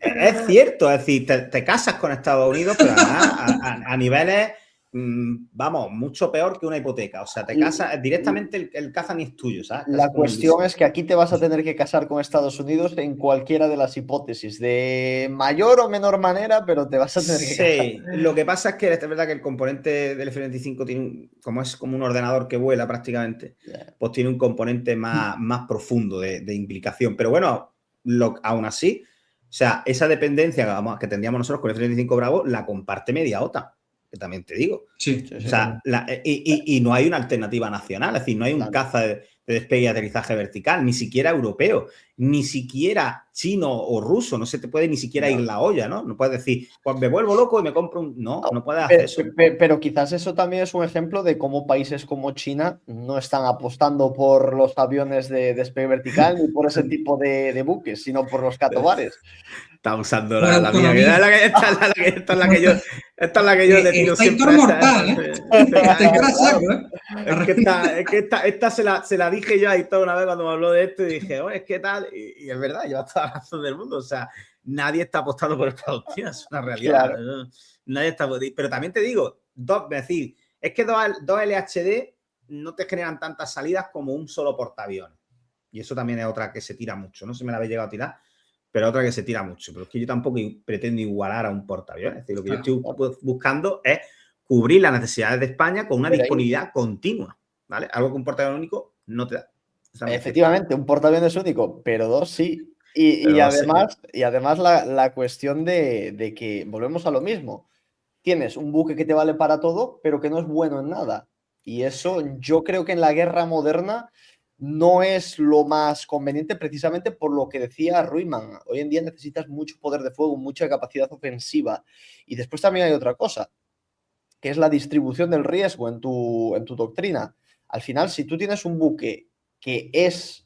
Es cierto, es decir, te casas con Estados Unidos, pero además a niveles, vamos, mucho peor que una hipoteca. O sea, te casas directamente, el caza ni es tuyo, ¿sabes? La cuestión es que aquí te vas a tener que casar con Estados Unidos en cualquiera de las hipótesis, de mayor o menor manera, pero te vas a tener que casar. Sí, lo que pasa es que es verdad que el componente del F-25 tiene, como es como un ordenador que vuela prácticamente, pues tiene un componente más profundo de implicación. Pero bueno, aún así, sea, esa dependencia que tendríamos nosotros con F-35 Bravo la comparte media OTAN, que también te digo. Sí. Sí, O sí. sea, y no hay una alternativa nacional, es decir, no hay un Claro. caza de despegue y aterrizaje vertical, ni siquiera europeo, ni siquiera chino o ruso, no se te puede ni siquiera ir la olla, ¿no? No puedes decir, pues me vuelvo loco y me compro un... No, no puedes hacer eso. Pero quizás eso también es un ejemplo de cómo países como China no están apostando por los aviones de despegue vertical ni por ese tipo de buques, sino por los catobares. Está usando Por la mía. autonomía. Esta es la que yo le tiro Está siempre. mortal, ¿eh? Está cara saco, ¿eh? Es que esta se la dije yo a Aitor una vez cuando me habló de esto y dije, es que tal, y es verdad, lleva toda la razón del mundo. O sea, nadie está apostando por esta opción, es una realidad. Claro. Nadie está. Pero también te digo, es que dos LHD no te generan tantas salidas como un solo portaaviones. Y eso también es otra que se tira mucho. No sé si me la habéis llegado a tirar, pero otra que se tira mucho. Pero es que yo tampoco pretendo igualar a un portaaviones. Es decir, lo que yo estoy buscando es cubrir las necesidades de España con una disponibilidad continua, ¿vale? Algo que un portaaviones único no te da. Efectivamente, un portaaviones único, pero dos sí. Y además la cuestión de que volvemos a lo mismo. Tienes un buque que te vale para todo, pero que no es bueno en nada. Y eso yo creo que en la guerra moderna no es lo más conveniente, precisamente por lo que decía Ruiman. Hoy en día necesitas mucho poder de fuego, mucha capacidad ofensiva. Y después también hay otra cosa, que es la distribución del riesgo en tu doctrina. Al final, si tú tienes un buque que es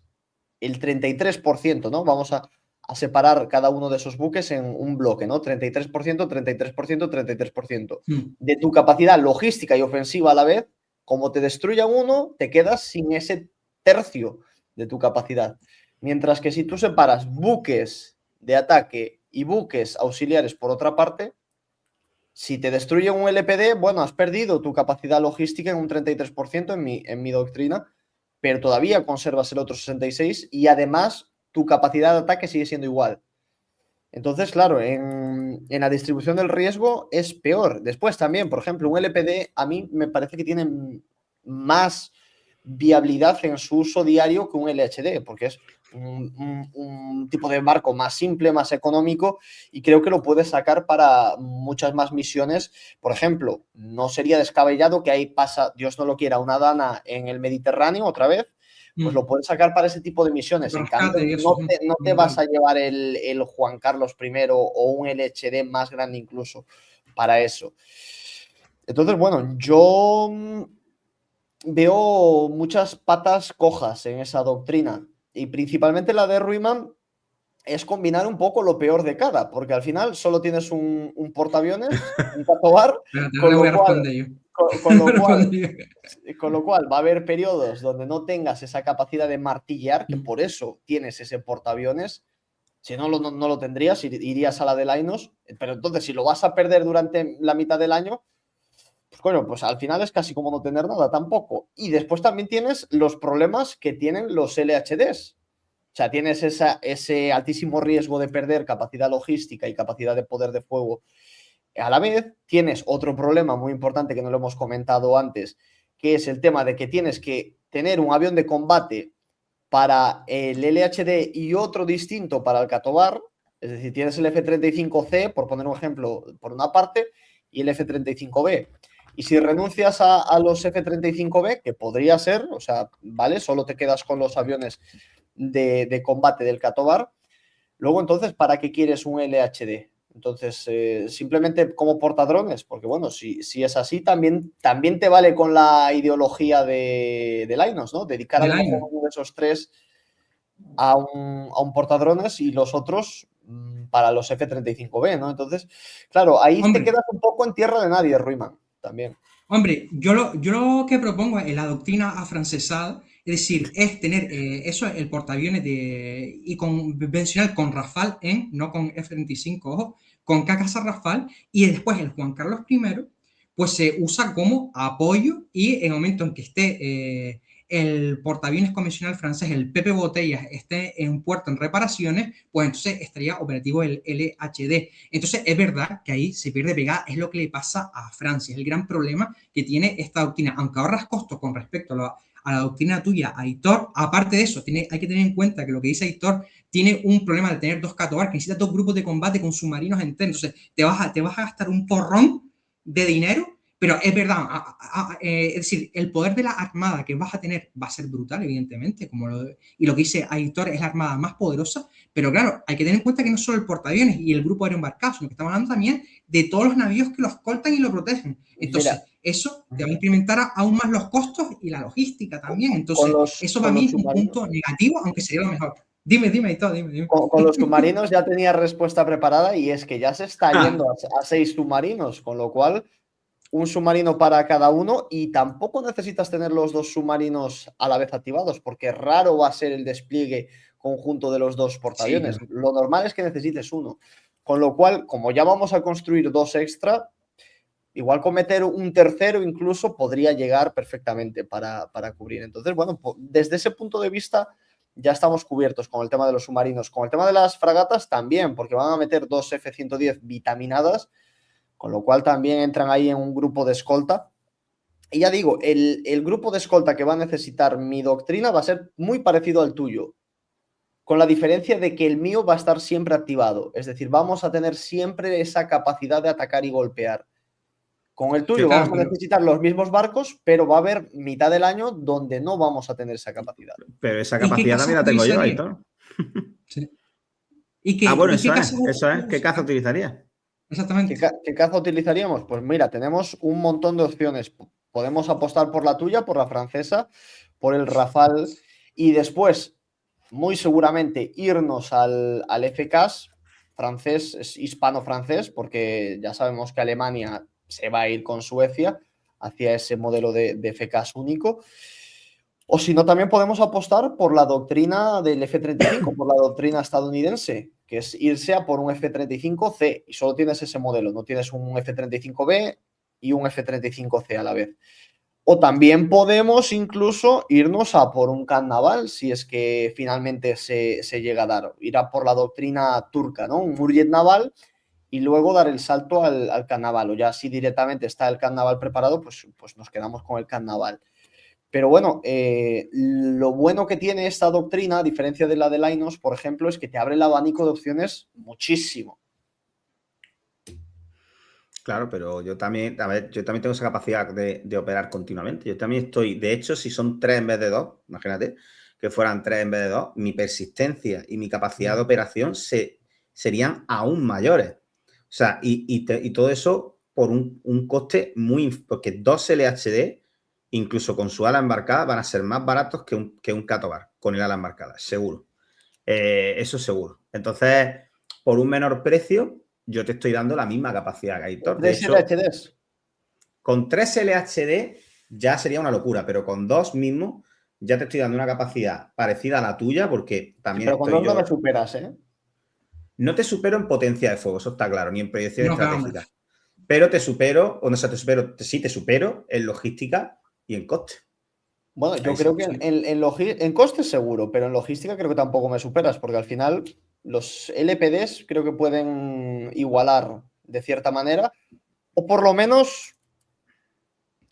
el 33%, ¿no? Vamos a separar cada uno de esos buques en un bloque, ¿no? 33%, 33%, 33%. De tu capacidad logística y ofensiva a la vez, como te destruya uno, te quedas sin ese tercio de tu capacidad. Mientras que si tú separas buques de ataque y buques auxiliares por otra parte, si te destruye un LPD, bueno, has perdido tu capacidad logística en un 33% en mi doctrina, pero todavía conservas el otro 66% y además tu capacidad de ataque sigue siendo igual. Entonces, claro, en la distribución del riesgo es peor. Después también, por ejemplo, un LPD a mí me parece que tiene más viabilidad en su uso diario que un LHD, porque es un tipo de barco más simple, más económico, y creo que lo puedes sacar para muchas más misiones. Por ejemplo, no sería descabellado que ahí pasa, Dios no lo quiera, una Dana en el Mediterráneo otra vez, pues lo puedes sacar para ese tipo de misiones. En cambio, no te vas a llevar el Juan Carlos I o un LHD más grande incluso para eso. Entonces, bueno, yo veo muchas patas cojas en esa doctrina y principalmente la de Ruiman es combinar un poco lo peor de cada, porque al final solo tienes un portaaviones, un catobar, con lo cual va a haber periodos donde no tengas esa capacidad de martillear, que por eso tienes ese portaaviones. Si no lo tendrías, irías a la de Lainos, pero entonces si lo vas a perder durante la mitad del año, pues bueno, pues al final es casi como no tener nada tampoco. Y después también tienes los problemas que tienen los LHDs. O sea, tienes ese altísimo riesgo de perder capacidad logística y capacidad de poder de fuego. A la vez, tienes otro problema muy importante que no lo hemos comentado antes, que es el tema de que tienes que tener un avión de combate para el LHD y otro distinto para el Catobar. Es decir, tienes el F-35C, por poner un ejemplo, por una parte, y el F-35B. Y si renuncias a los F-35B, que podría ser, o sea, vale, solo te quedas con los aviones de combate del Catobar, luego entonces, ¿para qué quieres un LHD? Entonces, simplemente como portadrones, porque bueno, si es así, también te vale con la ideología de Lainos, ¿no? Dedicar a lo mejor uno de esos tres a un portadrones y los otros para los F-35B, ¿no? Entonces, claro, ahí te quedas un poco en tierra de nadie, Ruiman, también. Hombre, yo lo que propongo en la doctrina afrancesada, es decir, es tener el portaaviones y convencional con Rafale no con F-35, ojo, con Casa Rafale, y después el Juan Carlos I, pues se usa como apoyo y en el momento en que esté el portaaviones convencional francés, el Pepe Botellas, esté en puerto en reparaciones, pues entonces estaría operativo el LHD. Entonces es verdad que ahí se pierde pegada, es lo que le pasa a Francia, es el gran problema que tiene esta doctrina. Aunque ahorras costos con respecto a la doctrina tuya, Aitor, aparte de eso, hay que tener en cuenta que lo que dice Aitor tiene un problema de tener 2 Catobar, que necesita 2 grupos de combate con submarinos enteros. Entonces te vas a gastar un porrón de dinero, pero es verdad, es decir, el poder de la armada que vas a tener va a ser brutal, evidentemente, y lo que dice Aitor es la armada más poderosa, pero claro, hay que tener en cuenta que no solo el portaaviones y el grupo aéreo embarcado, sino que estamos hablando también de todos los navíos que lo escoltan y lo protegen. Entonces, Mira, eso te va a incrementar aún más los costos y la logística también. Entonces, eso para mí es un punto negativo, aunque sería lo mejor. Dime, Aitor, dime. Con los submarinos ya tenía respuesta preparada y es que ya se está yendo a 6 submarinos, con lo cual un submarino para cada uno y tampoco necesitas tener los 2 submarinos a la vez activados porque raro va a ser el despliegue conjunto de los 2 portaaviones. Sí, lo normal es que necesites uno. Con lo cual, como ya vamos a construir 2 extra, igual con meter un tercero incluso podría llegar perfectamente para cubrir. Entonces, bueno, desde ese punto de vista ya estamos cubiertos con el tema de los submarinos. Con el tema de las fragatas también, porque van a meter 2 F-110 vitaminadas, con lo cual también entran ahí en un grupo de escolta. Y ya digo, el grupo de escolta que va a necesitar mi doctrina va a ser muy parecido al tuyo, con la diferencia de que el mío va a estar siempre activado. Es decir, vamos a tener siempre esa capacidad de atacar y golpear. Con el tuyo vamos a necesitar los mismos barcos, pero va a haber mitad del año donde no vamos a tener esa capacidad. Pero esa capacidad también la tengo yo, Aitor. Sí. Bueno, eso es. ¿Qué caza utilizaría? Exactamente. ¿Qué caza utilizaríamos? Pues mira, tenemos un montón de opciones. Podemos apostar por la tuya, por la francesa, por el Rafale y después, muy seguramente, irnos al FCAS francés, hispano-francés, porque ya sabemos que Alemania se va a ir con Suecia hacia ese modelo de FCAS único. O si no, también podemos apostar por la doctrina del F-35, por la doctrina estadounidense, que es irse a por un F-35C y solo tienes ese modelo, no tienes un F-35B y un F-35C a la vez. O también podemos incluso irnos a por un CAN naval, si es que finalmente se llega a dar. Ir a por la doctrina turca, ¿no? Un Murjet naval y luego dar el salto al CAN naval. O ya si directamente está el CAN naval preparado, pues nos quedamos con el CAN naval. Pero bueno, lo bueno que tiene esta doctrina, a diferencia de la de Linus, por ejemplo, es que te abre el abanico de opciones muchísimo. Claro, pero yo también tengo esa capacidad de operar continuamente. Yo también estoy, de hecho, si son 3 en vez de 2, imagínate que fueran 3 en vez de 2, mi persistencia y mi capacidad de operación serían aún mayores. O sea, y todo eso por un coste porque 2 LHD, incluso con su ala embarcada, van a ser más baratos que un Catobar con el ala embarcada, seguro. Eso seguro. Entonces, por un menor precio, yo te estoy dando la misma capacidad que Aitor. De hecho, LHDs. Con 3 LHD ya sería una locura, pero con 2 mismo ya te estoy dando una capacidad parecida a la tuya, porque también pero con 2 no me superas, ¿eh? No te supero en potencia de fuego, eso está claro, ni en proyección estratégica. Pero te supero, sí te supero en logística y en coste. Bueno, yo creo que en coste seguro, pero en logística creo que tampoco me superas, porque al final los LPDs creo que pueden igualar de cierta manera, o por lo menos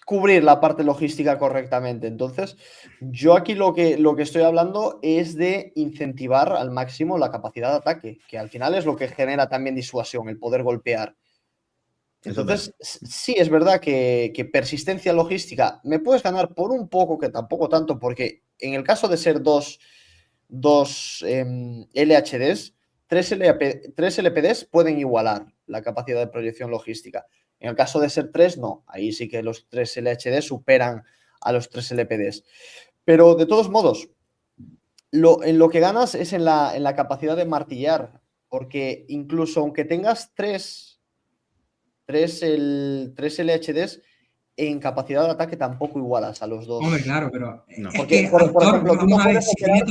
cubrir la parte logística correctamente. Entonces, yo aquí lo que estoy hablando es de incentivar al máximo la capacidad de ataque, que al final es lo que genera también disuasión, el poder golpear. Entonces, sí, es verdad que persistencia logística me puedes ganar por un poco, que tampoco tanto, porque en el caso de ser dos LHDs, 3 LPDs pueden igualar la capacidad de proyección logística. En el caso de ser 3, no. Ahí sí que los 3 LHD superan a los 3 LPDs. Pero de todos modos, en lo que ganas es en la capacidad de martillar, porque incluso aunque tengas 3 LHDs, en capacidad de ataque tampoco igualas a los 2. Hombre, claro, pero no. Porque, por ejemplo, tú no puedes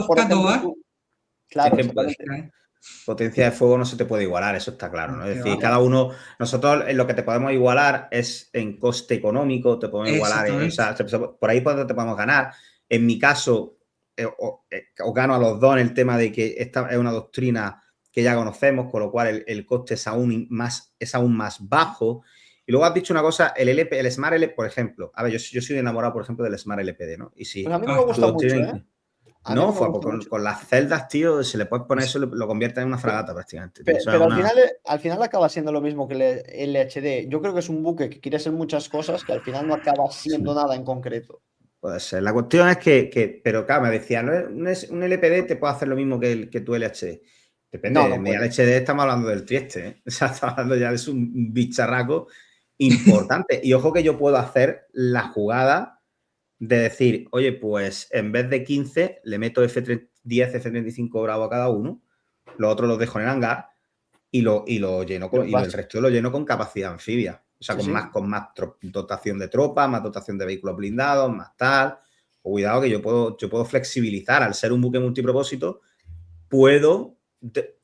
operar, claro, potencia de fuego no se te puede igualar, eso está claro, ¿no? Es decir, cada uno, nosotros en lo que te podemos igualar es en coste económico, te podemos igualar, o sea, por ahí te podemos ganar, En mi caso, os gano a los dos en el tema de que esta es una doctrina que ya conocemos, con lo cual el coste es aún más bajo. Y luego has dicho una cosa, el Smart LPD, por ejemplo. A ver, yo soy enamorado, por ejemplo, del Smart LPD, ¿no? Y si Pues a mí no me gusta mucho, ¿eh? No, con las celdas, tío, se le puede poner eso, lo convierte en una fragata prácticamente. Tío. Pero al final acaba siendo lo mismo que el LHD. Yo creo que es un buque que quiere ser muchas cosas que al final no acaba siendo nada en concreto. Puede ser. La cuestión es pero claro, me decían, un LPD te puede hacer lo mismo que tu LHD. Depende, no mi LHD estamos hablando del Trieste, ¿eh? O sea, estamos hablando ya de un bicharraco importante. Y ojo que yo puedo hacer la jugada de decir, oye, pues en vez de 15 le meto F10, F35 Bravo a cada uno, los otros los dejo en el hangar y lo lleno y el resto lo lleno con capacidad anfibia. O sea, con más dotación de tropas, más dotación de vehículos blindados, más tal. Cuidado que yo puedo flexibilizar. Al ser un buque multipropósito, puedo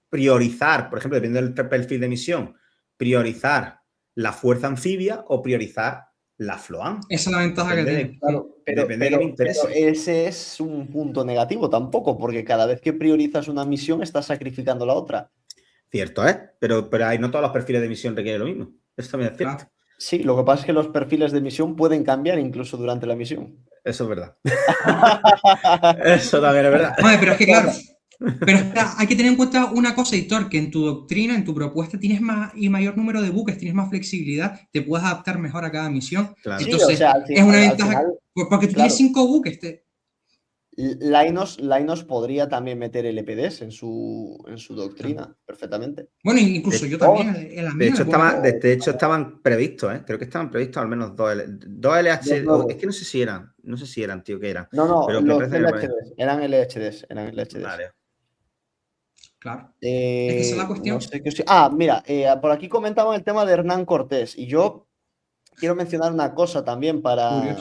priorizar, por ejemplo, dependiendo del perfil de misión, priorizar la fuerza anfibia o priorizar la FLOAM. Esa es la ventaja que tiene. Claro, pero ese es un punto negativo tampoco, porque cada vez que priorizas una misión estás sacrificando la otra. Cierto, ¿eh? Pero ahí no todos los perfiles de misión requieren lo mismo. Esto también es cierto. Claro. Sí, lo que pasa es que los perfiles de misión pueden cambiar incluso durante la misión. Eso es verdad. Eso también es verdad. Oye, pero es que claro, pero hay que tener en cuenta una cosa, Hitor, que en tu doctrina, en tu propuesta, tienes más y mayor número de buques, tienes más flexibilidad, te puedes adaptar mejor a cada misión. Claro. Entonces, sí, o sea, es una ventaja, porque tú tienes 5 buques. Linus podría también meter LPDs en su doctrina, perfectamente. Bueno, incluso yo también. De hecho, estaban previstos, ¿eh? Creo que estaban previstos al menos dos LHD. Es que no sé si eran, tío, que eran. No, pero los LHDs, eran LHDs. Vale. Claro. Es que esa es la cuestión. No sé mira, por aquí comentaban el tema de Hernán Cortés y yo quiero mencionar una cosa también para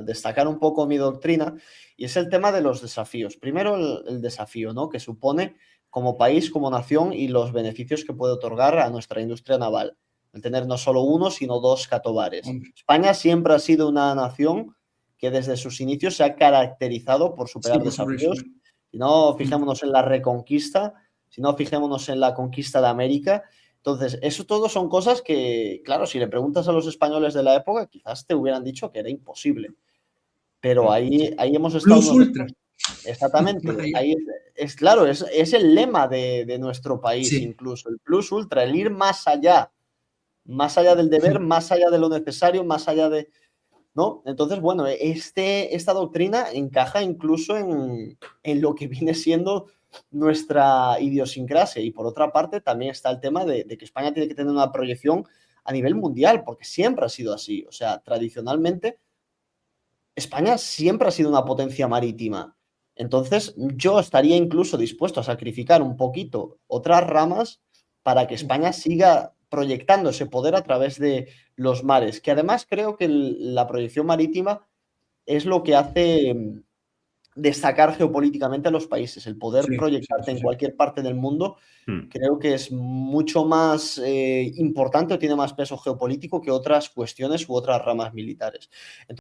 destacar un poco mi doctrina, y es el tema de los desafíos. Primero, el desafío, ¿no?, que supone como país, como nación, y los beneficios que puede otorgar a nuestra industria naval. El tener no solo uno, sino 2 catobares. España siempre ha sido una nación que desde sus inicios se ha caracterizado por superar desafíos. Si no, fijémonos en la Reconquista, si no, fijémonos en la conquista de América. Entonces, eso todo son cosas que, claro, si le preguntas a los españoles de la época, quizás te hubieran dicho que era imposible. Pero ahí hemos estado... Plus ultra. Exactamente. Ahí claro, es el lema de nuestro país, incluso. El plus ultra, el ir más allá del deber, más allá de lo necesario, más allá de... ¿no? Entonces, bueno, esta doctrina encaja incluso en lo que viene siendo nuestra idiosincrasia, y por otra parte también está el tema de que España tiene que tener una proyección a nivel mundial, porque siempre ha sido así. O sea, tradicionalmente España siempre ha sido una potencia marítima. Entonces, yo estaría incluso dispuesto a sacrificar un poquito otras ramas para que España siga proyectando ese poder a través de los mares, que además creo que la proyección marítima es lo que hace destacar geopolíticamente a los países. El poder proyectarte en cualquier parte del mundo creo que es mucho más importante o tiene más peso geopolítico que otras cuestiones u otras ramas militares. Entonces,